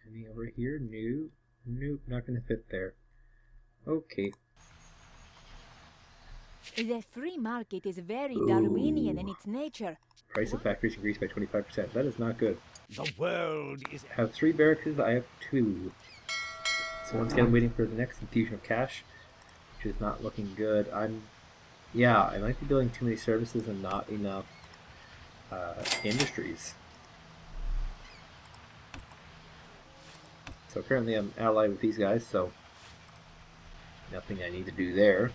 Any over here? No. Nope, not gonna fit there. Okay. The free market is very Darwinian in its nature. Price of factories increased by 25%. That is not good. The world is... I have 3 barracks, I have 2. So once again, I'm waiting for the next infusion of cash, which is not looking good. Yeah, I might be building too many services and not enough industries. So currently I'm allied with these guys, so nothing I need to do there.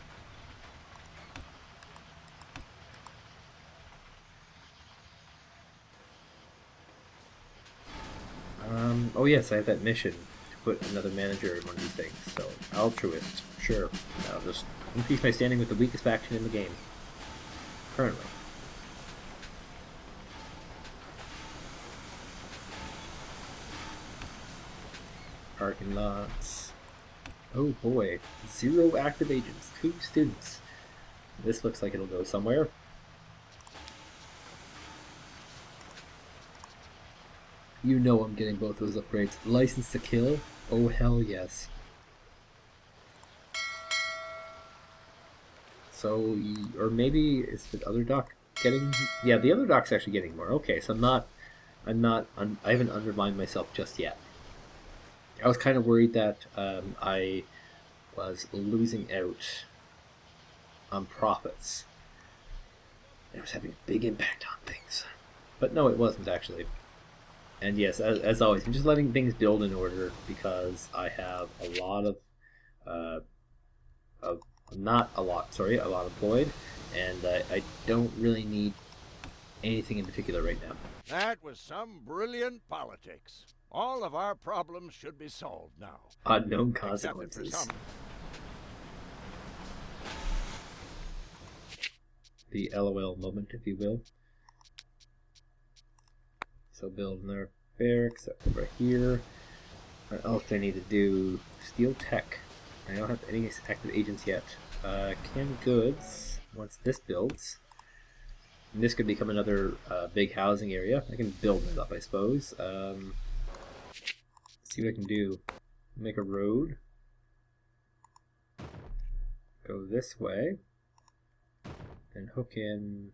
Oh yes, I have that mission to put another manager in one of these things, so altruist, sure. I'll just increase my standing with the weakest faction in the game. Currently. Parking lots. Oh boy, 0 active agents, 2 students. This looks like it'll go somewhere. You know I'm getting both those upgrades. License to kill? Oh hell yes. So, or maybe is the other dock getting? Yeah, the other dock's actually getting more. Okay, so I haven't undermined myself just yet. I was kind of worried that I was losing out on profits. It was having a big impact on things, but no, it wasn't actually. And yes, as always, I'm just letting things build in order because I have a lot of a lot employed, and I don't really need anything in particular right now. That was some brilliant politics. All of our problems should be solved now. Unknown Except for consequences. some. The LOL moment, if you will. So build another barracks over here. What else do I need to do? Steel tech. I don't have any active agents yet. Canned goods. Once this builds, and this could become another big housing area. I can build it up, I suppose. See what I can do. Make a road. Go this way. And hook in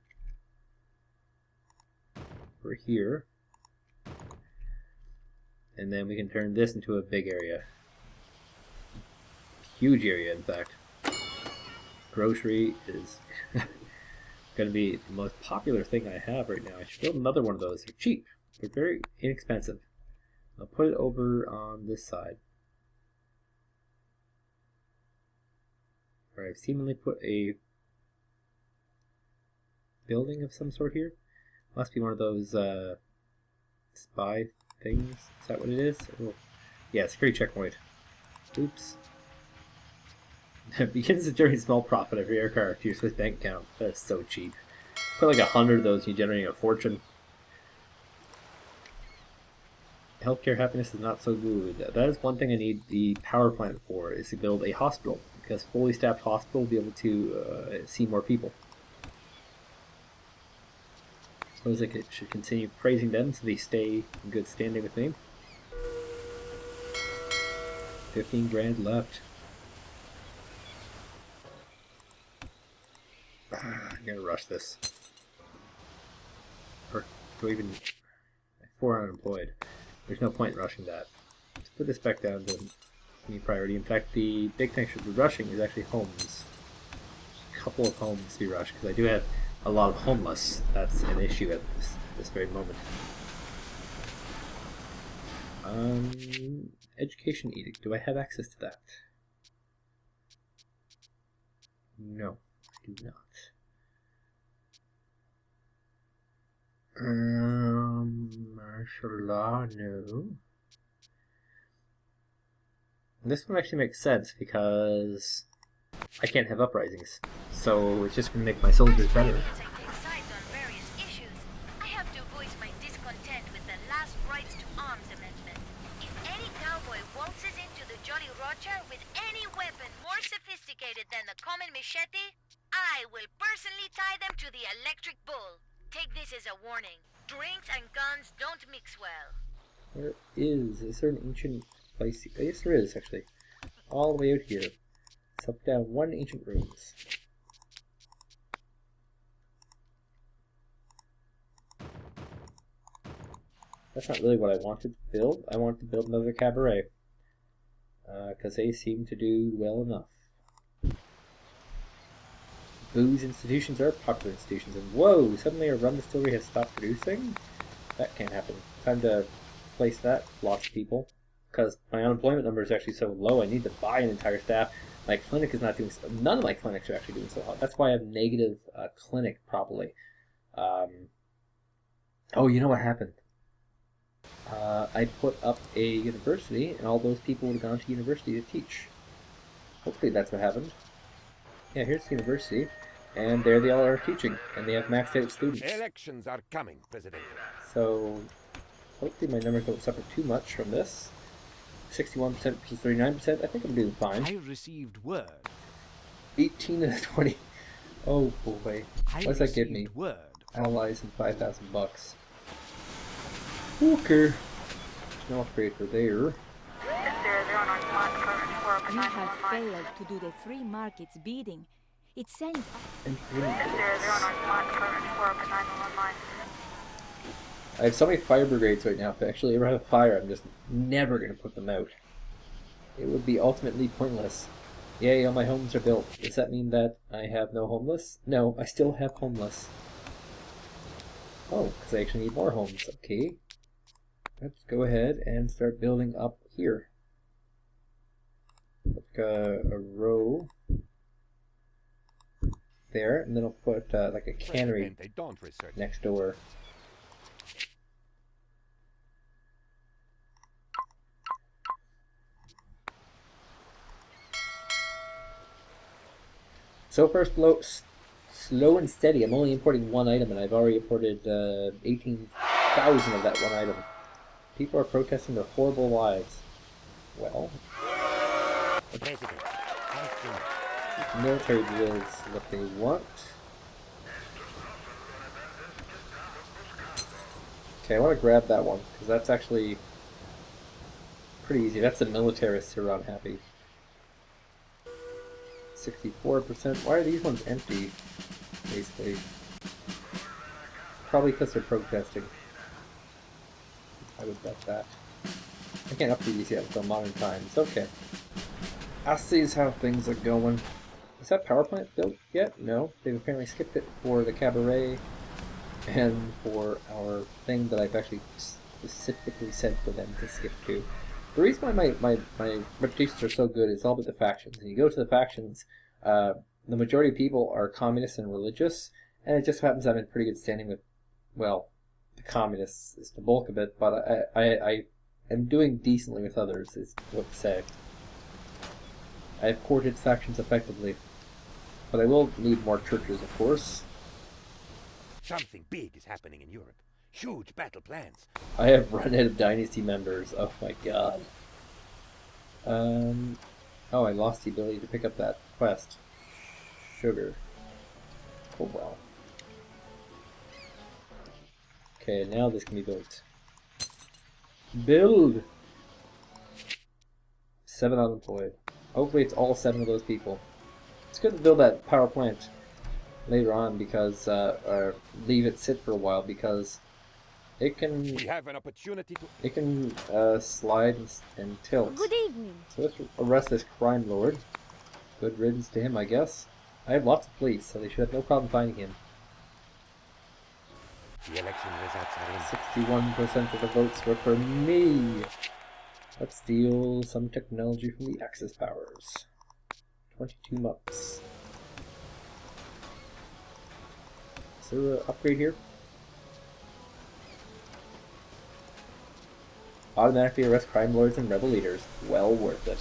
over here. And then we can turn this into a big area. Huge area, in fact. Grocery is going to be the most popular thing I have right now. I should build another one of those. They're cheap. They're very inexpensive. I'll put it over on this side. Where I've seemingly put a building of some sort here. Must be one of those spy things. Is that what it is? Oh. Yeah, security checkpoint. Oops. Begins to generate small profit every aircraft to your Swiss bank account. That is so cheap. Put like 100 of those and you're generating a fortune. Healthcare happiness is not so good. That is one thing I need the power plant for, is to build a hospital. Because fully staffed hospital will be able to see more people. I suppose I should continue praising them so they stay in good standing with me. 15 grand left. I'm gonna rush this. Or do I even... 4 unemployed. There's no point in rushing that. Let's put this back down to any priority. In fact, the big thing I should be rushing is actually homes. A couple of homes to be rushed, because I do have a lot of homeless. That's an issue at this very moment. Education edict. Do I have access to that? No, I do not. Martial law, no. This one actually makes sense because I can't have uprisings, so it's just going to make my soldiers better. I have to voice my discontent with the last rights to arms amendment. If any cowboy waltzes into the Jolly Roger with any weapon more sophisticated than the common machete, I will personally tie them to the electric bull. Take this as a warning. Drinks and guns don't mix well. Where is there an ancient place? Yes, there is, actually. All the way out here. It's up down one ancient ruins. That's not really what I wanted to build. I wanted to build another cabaret. Because they seem to do well enough. Booze institutions are popular institutions, and whoa, suddenly a rum distillery has stopped producing? That can't happen. Time to place that, lots of people. Because my unemployment number is actually so low, I need to buy an entire staff. My clinic is not doing so, none of my clinics are actually doing so hot. That's why I have negative clinic, probably. Oh, you know what happened? I put up a university, and all those people would have gone to university to teach. Hopefully that's what happened. Yeah, here's the university, and there they all are teaching, and they have maxed out students. Elections are coming, President. So, hopefully my numbers don't suffer too much from this. 61% versus 39%, I think I'm doing fine. I received word. 18 and 20. Oh boy. What does that give me? Word. Allies and 5,000 bucks. Okay. There's no upgrade for there. You have failed to do the free market's bidding. It sends... I have so many fire brigades right now. If I actually ever have a fire, I'm just never going to put them out. It would be ultimately pointless. Yay, all my homes are built. Does that mean that I have no homeless? No, I still have homeless. Oh, because I actually need more homes. Okay. Let's go ahead and start building up here. Like a row there, and then I'll put like a cannery next door. So far, slow and steady. I'm only importing one item, and I've already imported 18,000 of that one item. People are protesting their horrible lives. Well, military drill is what they want. Okay, I want to grab that one, because that's actually pretty easy. That's the militarists who are unhappy. 64%. Why are these ones empty, basically? Probably because they're protesting. I would bet that. I can't update these yet until modern times. Okay. I'll see how things are going. Is that power plant built yet? No. They've apparently skipped it for the cabaret. and for our thing that I've actually specifically said for them to skip to. The reason why my reputations are so good is all about the factions. And you go to the factions, the majority of people are communists and religious, and it just happens I'm in pretty good standing with, well, the communists is the bulk of it, but I am doing decently with others, is what to say. I have courted factions effectively, but I will need more churches, of course. Something big is happening in Europe. Huge battle plans. I have run out of dynasty members. Oh my god. Oh, I lost the ability to pick up that quest. Sugar. Oh well. Okay, now this can be built. Build! 7 unemployed. Hopefully it's all 7 of those people. It's good to build that power plant later on because, or leave it sit for a while because it can We have an opportunity to... It can slide and tilt. Good evening. So let's arrest this crime lord. Good riddance to him, I guess. I have lots of police, so they should have no problem finding him. The election results are in. 61% of the votes were for me. Let's steal some technology from the Axis powers. 22 months. Is there an upgrade here? Automatically arrest crime lords and rebel leaders. Well worth it.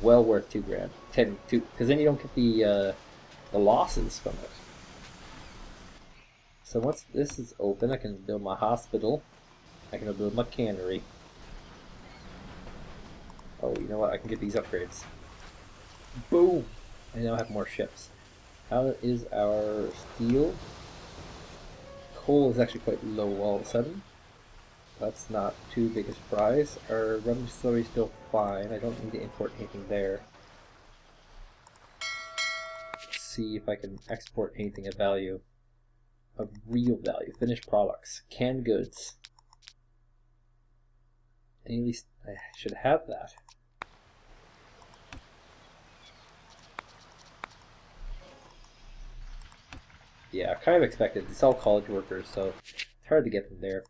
Well worth $2 grand. 2, because then you don't get the losses from it. So once this is open, I can build my hospital. I can build my cannery. Oh, you know what? I can get these upgrades. Boom! I now have more ships. How is our steel? Coal is actually quite low all of a sudden. That's not too big a surprise. Our rum distillery is still fine. I don't need to import anything there. Let's see if I can export anything of value. Of real value. Finished products. Canned goods. And at least I should have that. Yeah, I kind of expected. It's all college workers, so it's hard to get them there.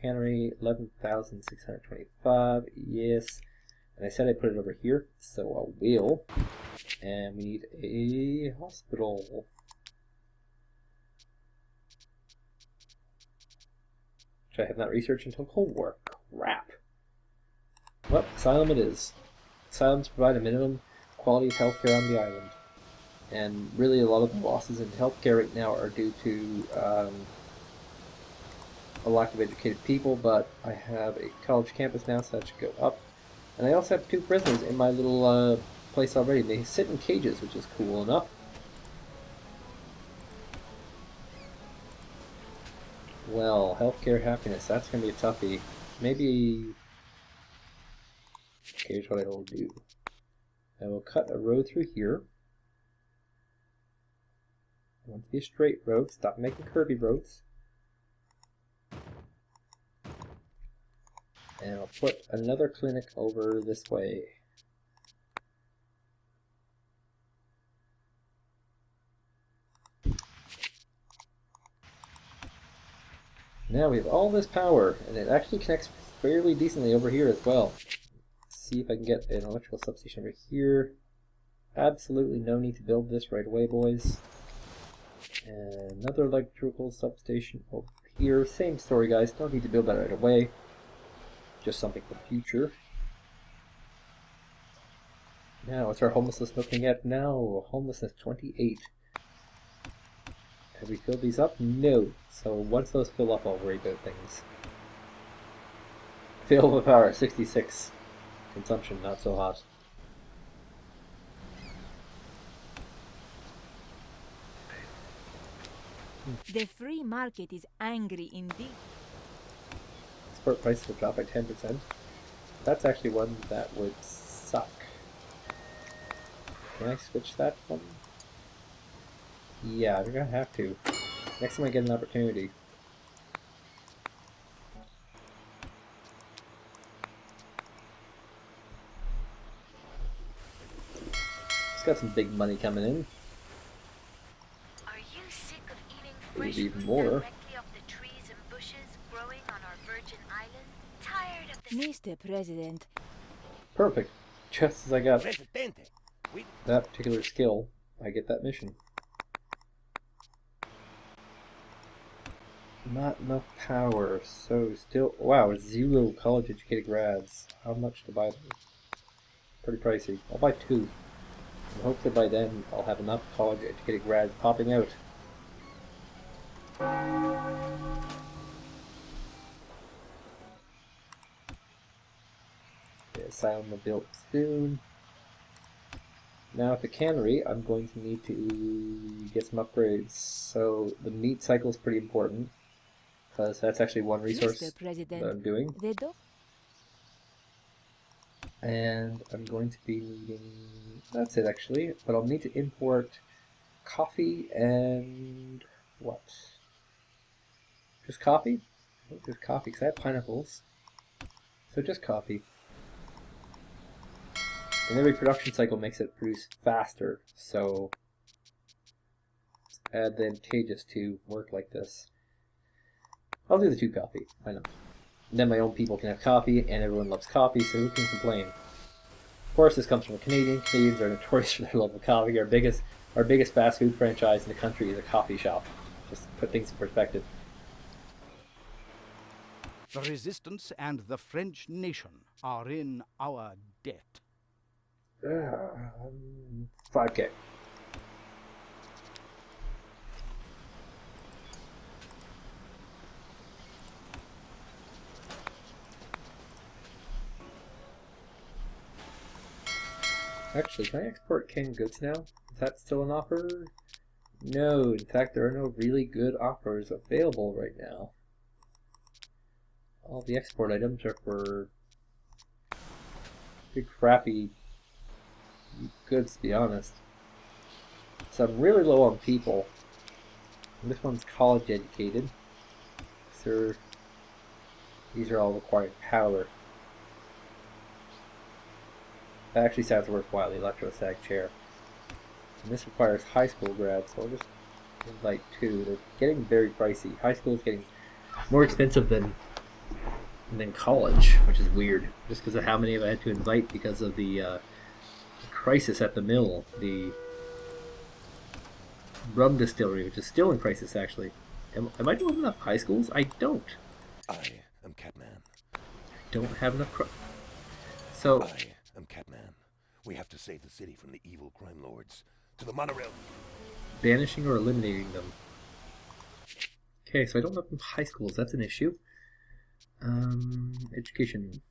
Cannery, 11,625. Yes. And I said I put it over here, so I will. And we need a hospital. Which I have not researched until Cold War. Crap. Well, asylum it is. Asylums provide a minimum quality of healthcare on the island. And really a lot of the losses in healthcare right now are due to a lack of educated people, but I have a college campus now, so that should go up. And I also have 2 prisoners in my little place already. They sit in cages, which is cool enough. Well, healthcare happiness, that's going to be a toughie. Maybe... Okay, here's what I will do. I will cut a road through here. I want it to be a straight road, stop making curvy roads. And I'll put another clinic over this way. Now we have all this power, and it actually connects fairly decently over here as well. Let's see if I can get an electrical substation over here. Absolutely no need to build this right away, boys. And another electrical substation over here. Same story, guys. Don't need to build that right away. Just something for the future. Now, what's our homelessness looking at now? Homelessness 28. Have we filled these up? No. So once those fill up, I'll worry about things. Available power 66. Consumption not so hot. The free market is angry indeed. Export prices will drop by 10%. That's actually one that would suck. Can I switch that one? Yeah, we're gonna have to. Next time I get an opportunity. It's got some big money coming in. Are you sick of eating be even more. Directly off the trees and bushes growing on our virgin island. Tired of the Mr. President, Perfect. Just as I got Presidente, we that particular skill, I get that mission. Not enough power, so still... Wow, 0 college-educated grads. How much to buy them? Pretty pricey. I'll buy 2. And hopefully by then I'll have enough college-educated grads popping out. The asylum will be built soon. Now at the cannery, I'm going to need to get some upgrades. So the meat cycle is pretty important, because that's actually one resource Mr. President, that I'm doing. they do. And I'm going to be needing... That's it actually, but I'll need to import coffee and... what? Just coffee? I think just coffee, because I have pineapples. So just coffee. And every production cycle makes it produce faster, so it's advantageous to work like this. I'll do the 2 coffee, why not? And then my own people can have coffee, and everyone loves coffee, so who can complain? Of course, this comes from a Canadian. Canadians are notorious for their love of coffee. Our biggest fast food franchise in the country is a coffee shop. Just to put things in perspective. The resistance and the French nation are in our debt. 5K. Actually, can I export canned goods now? Is that still an offer? No, in fact, there are no really good offers available right now. All the export items are for pretty crappy goods, to be honest. So I'm really low on people. And this one's college educated. So these are all required power. That actually sounds worthwhile, the electrosag chair. And this requires high school grads, so I'll just invite 2. They're getting very pricey. High school is getting more expensive than college, which is weird. Just because of how many I had to invite because of the crisis at the mill, the rum distillery, which is still in crisis actually. Am I doing enough high schools? I don't. I am Catman. Don't have enough So I am Catman. We have to save the city from the evil crime lords. To the monorail. Banishing or eliminating them. Okay, so I don't have enough high schools. That's an issue. Education.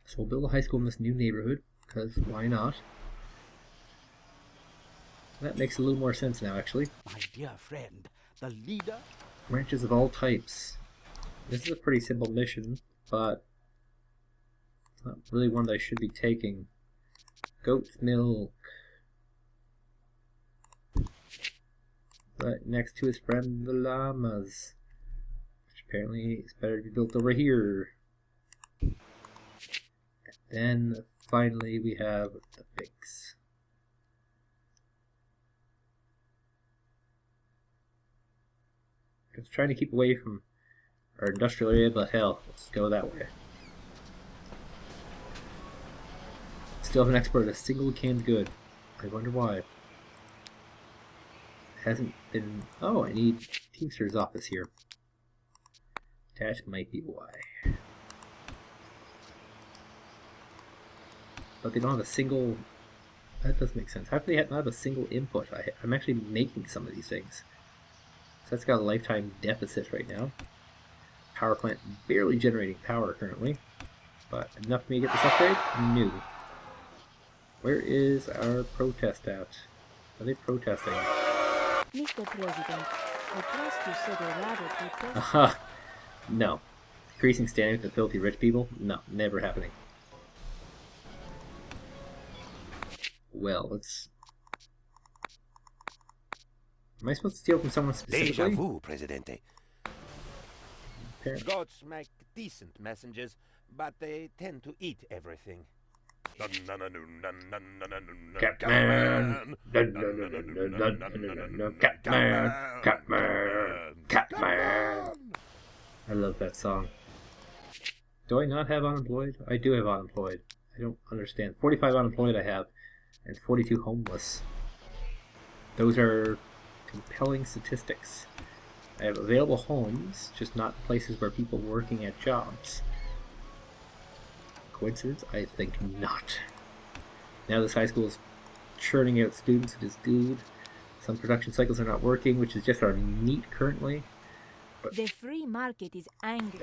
So we'll build a high school in this new neighborhood, because why not? That makes a little more sense now, actually. My dear friend, the leader... Branches of all types. This is a pretty simple mission, but it's not really one that I should be taking. Goat's milk. Right next to his friend the llamas. Which apparently is better to be built over here. And then finally we have the pigs. Just trying to keep away from our industrial area, but hell, let's go that way. Still haven't exported a single canned good. I wonder why. Hasn't been... Oh, I need Teamster's office here. That might be why. But they don't have a single... That does make sense. How do they not have a single input? I'm actually making some of these things. So that's got a lifetime deficit right now. Power plant barely generating power currently. But enough for me to get this upgrade? No. Where is our protest at? Are they protesting? Mr. President, I trust you said a rather people. Aha! No. Increasing standing with the filthy rich people? No, never happening. Well, let's... Am I supposed to steal from someone specifically? Deja vu, Presidente. Apparently. Goats make decent messengers, but they tend to eat everything. Catman. Catman. Catman. Catman. I love that song. Do I not have unemployed? I do have unemployed. I don't understand. 45 unemployed I have, and 42 homeless. Those are compelling statistics. I have available homes, just not places where people are working at jobs. Coincidence? I think not. Now this high school is churning out students, which is good. Some production cycles are not working, which is just our meat currently. But The free market is angry.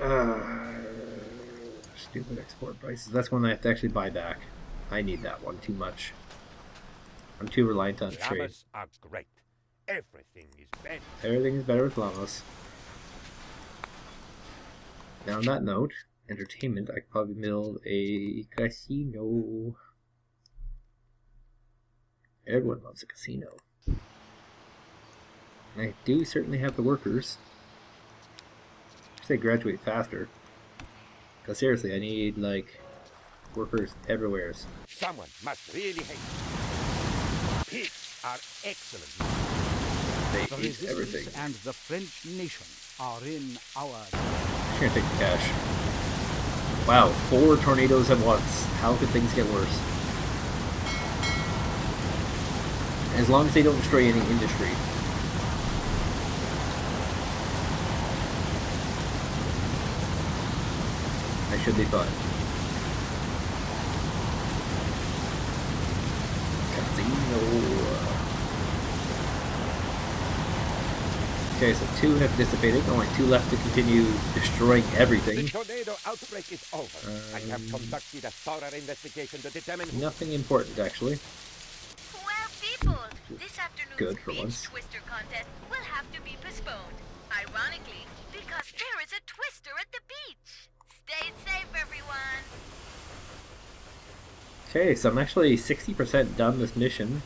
Stupid export prices. That's one I have to actually buy back. I need that one too much. I'm too reliant on trade. Llamas are great. Everything is better. Everything is better with llamas. Now on that note, entertainment, I could probably build a casino. Everyone loves a casino. I do certainly have the workers. I say graduate faster. Because seriously, I need, like, workers everywhere. Someone must really hate. Pigs are excellent. They The eat resistance everything. and the French nation are in our... I'm gonna take the cash. Wow, 4 tornadoes at once. How could things get worse? As long as they don't destroy any industry. I should be fine. Casino. Okay, so 2 have dissipated. Only 2 left to continue destroying everything. The tornado outbreak is over. I have conducted a thorough investigation to determine who... Nothing important, actually. Well, people, this afternoon's Good for beach once. twister contest will have to be postponed. Ironically, because there is a twister at the beach. Stay safe, everyone. Okay, so I'm actually 60% done this mission.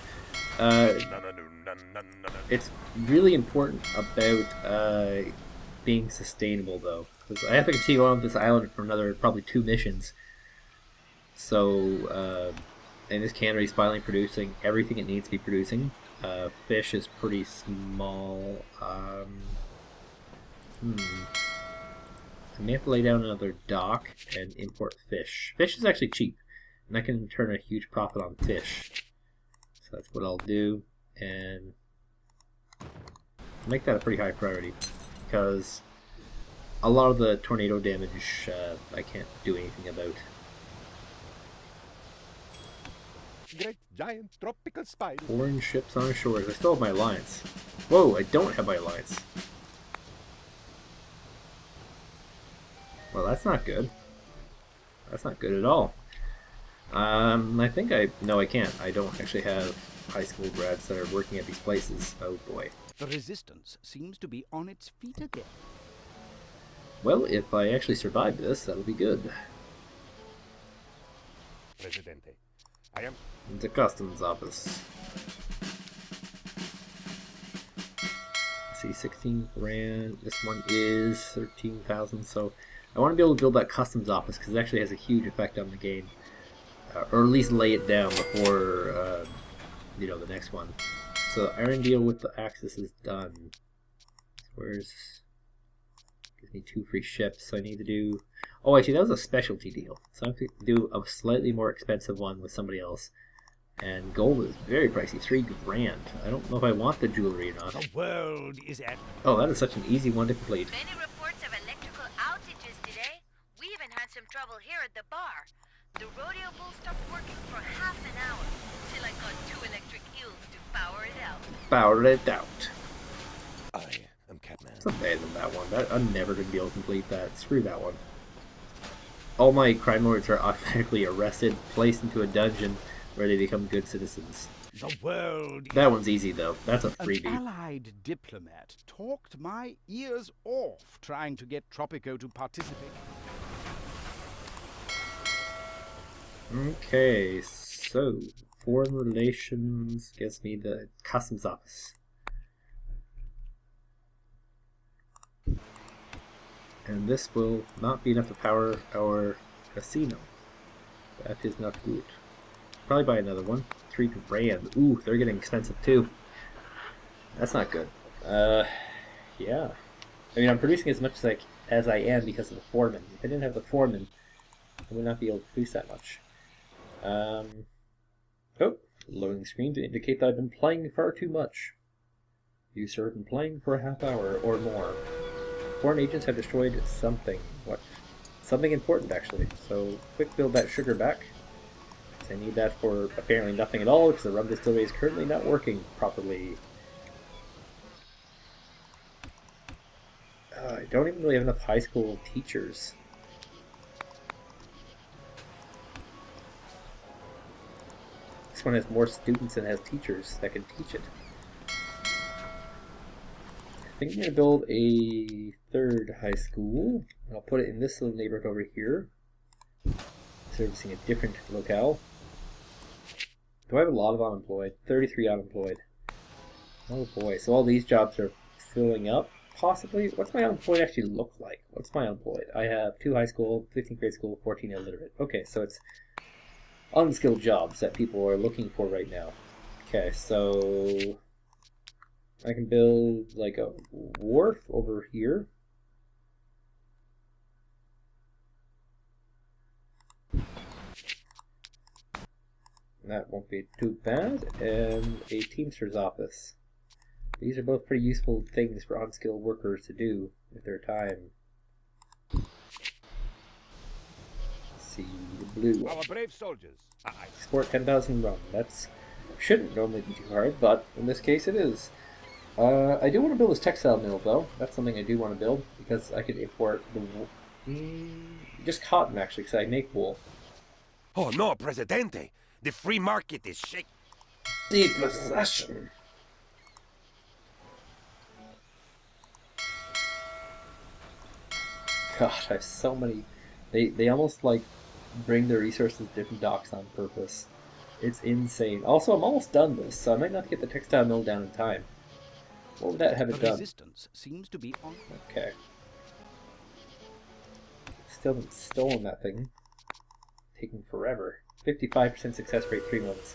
It's really important about being sustainable, though, because I have to continue on this island for another probably 2 missions. So, and this cannery is finally producing everything it needs to be producing. Fish is pretty small. I may have to lay down another dock and import fish. Fish is actually cheap, and I can turn a huge profit on fish. So that's what I'll do, and make that a pretty high priority, because a lot of the tornado damage I can't do anything about. Great giant tropical spider. Foreign ships on shores. I still have my alliance. Whoa, I don't have my alliance. Well, that's not good. That's not good at all. I think no, I can't. I don't actually have high school grads that are working at these places. Oh boy. The resistance seems to be on its feet again. Well, if I actually survive this, that'll be good. Presidente, I am... The customs office. Let's see, 16 grand. This one is 13,000. So I want to be able to build that customs office because it actually has a huge effect on the game, or at least lay it down before you know, the next one. So the iron deal with the Axis is done. Where's... Gives me 2 free ships. So I need to do... Oh, actually, that was a specialty deal. So I have to do a slightly more expensive one with somebody else. And gold is very pricey, 3 grand. I don't know if I want the jewelry or not. The world is at... Oh, that is such an easy one to complete. Many reports of electrical outages today. We even had some trouble here at the bar. The rodeo bull stopped working for half an hour till I got 2 electric eels to power it out. Power it out. I am Catman. It's not better than that one. I'm never going to be able to complete that. Screw that one. All my crime lords are automatically arrested, placed into a dungeon, where they become good citizens. The world... That one's easy, though. That's a An freebie. allied diplomat talked my ears off trying to get Tropico to participate. Okay, so foreign relations gives me the customs office. And this will not be enough to power our casino. That is not good. Probably buy another one. 3 grand. Ooh, they're getting expensive too. That's not good. Yeah. I mean, I'm producing as much as I am because of the foreman. If I didn't have the foreman, I would not be able to produce that much. Oh, loading screen to indicate that I've been playing far too much. You, sir, have been playing for a half hour or more. Foreign agents have destroyed something. What? Something important, actually. So, quick build that sugar back. I need that for apparently nothing at all, because the rum distillery is currently not working properly. I don't even really have enough high school teachers. This one has more students than it has teachers that can teach it. I think I'm going to build a 3rd high school. I'll put it in this little neighborhood over here, servicing a different locale. Do I have a lot of unemployed? 33 unemployed. Oh boy, so all these jobs are filling up, possibly? What's my unemployed actually look like? What's my unemployed? I have 2 high school, 15th grade school, 14 illiterate. Okay, so it's unskilled jobs that people are looking for right now. Okay, so I can build like a wharf over here. That won't be too bad. And a Teamster's office. These are both pretty useful things for unskilled workers to do with their time. Let's see, the blue one. Our brave soldiers. Export 10,000 rum. That shouldn't normally be too hard, but in this case it is. I do want to build this textile mill, though. That's something I do want to build, because I could import the wool. Just cotton, actually, because I make wool. Oh no, Presidente! The free market is shaking. Deep recession. God, I have so many. They almost like bring their resources to different docks on purpose. It's insane. Also, I'm almost done this, so I might not get the textile mill down in time. What would that have it The done? resistance seems to be on. Okay. Still haven't stolen that thing. Taking forever. 55% success rate, 3 months.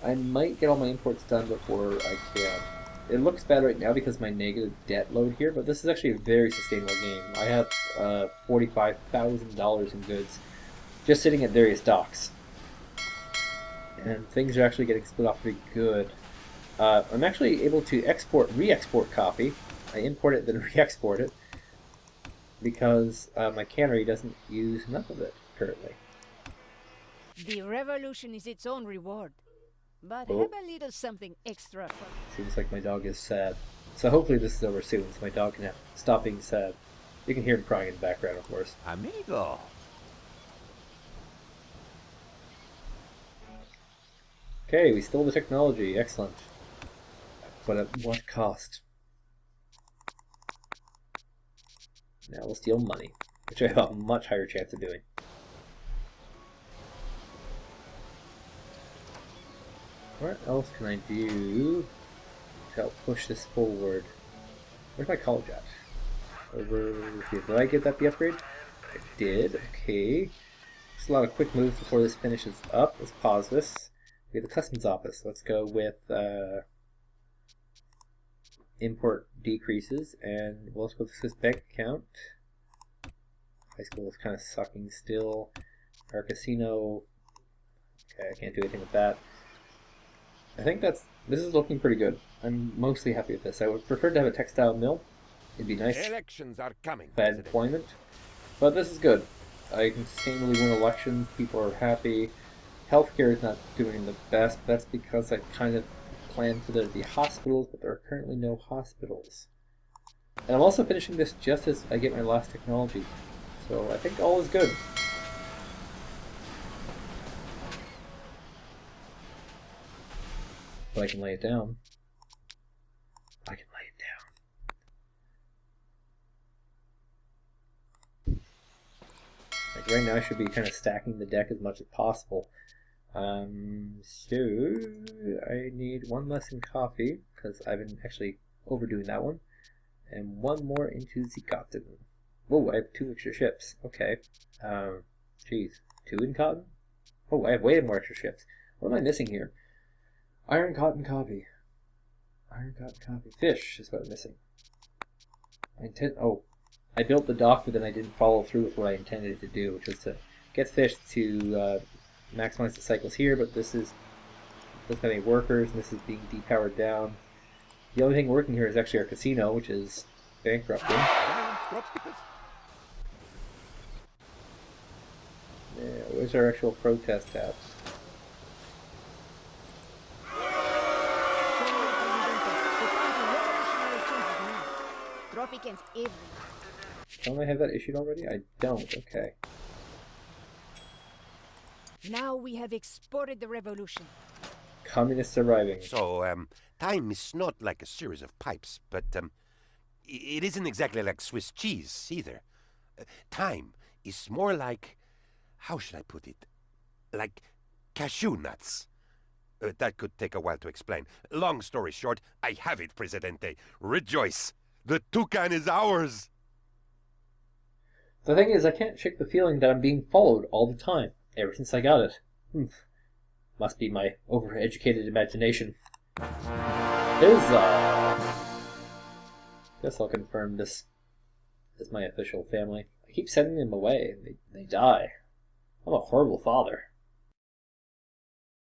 I might get all my imports done before I can. It looks bad right now because of my negative debt load here, but this is actually a very sustainable game. I have $45,000 in goods just sitting at various docks. And things are actually getting split off pretty good. I'm actually able to re-export coffee. I import it, then re-export it, because my cannery doesn't use enough of it currently. The revolution is its own reward. But Oh. have a little something extra for me. Seems like my dog is sad. So hopefully this is over soon, so my dog can stop being sad. You can hear him crying in the background, of course. Amigo. Okay, we stole the technology. Excellent. But at what cost? Now we'll steal money, which I have a much higher chance of doing. What else can I do to help push this forward? Where's my college at? Over here. Did I get that the upgrade? I did. Okay. Just a lot of quick moves before this finishes up. Let's pause this. We have the customs office. Let's go with import decreases, and we'll let's go with this bank account. High school is kind of sucking still. Our casino. Okay, I can't do anything with that. I think this is looking pretty good. I'm mostly happy with this. I would prefer to have a textile mill. It'd be nice. Elections are coming. Bad employment. But this is good. I can sustainably win elections. People are happy. Healthcare is not doing the best. That's because I kind of planned for there to be hospitals, but there are currently no hospitals. And I'm also finishing this just as I get my last technology. So I think all is good. But I can lay it down. I can lay it down. Like right now I should be kind of stacking the deck as much as possible. So I need one less in coffee, because I've been actually overdoing that one. And one more into the cotton. Whoa, I have 2 extra ships. Okay. Geez. 2 in cotton? Oh, I have way more extra ships. What am I missing here? Iron, cotton, copy. Iron, cotton, copy. Fish is what I'm missing. I built the dock, but then I didn't follow through with what I intended to do, which was to get fish to maximize the cycles here, but this doesn't have any workers, and this is being depowered down. The only thing working here is actually our casino, which is bankrupting. Yeah, where's our actual protest tabs? Tropicans everywhere. Don't I have that issued already? I don't. Okay. Now we have exported the revolution. Communists arriving. So, time is not like a series of pipes, but it isn't exactly like Swiss cheese either. Time is more like, how should I put it? Like cashew nuts. That could take a while to explain. Long story short, I have it, Presidente. Rejoice! The Toucan is ours! The thing is, I can't shake the feeling that I'm being followed all the time, ever since I got it. Must be my overeducated imagination. Guess I'll confirm this as my official family. I keep sending them away, and they die. I'm a horrible father.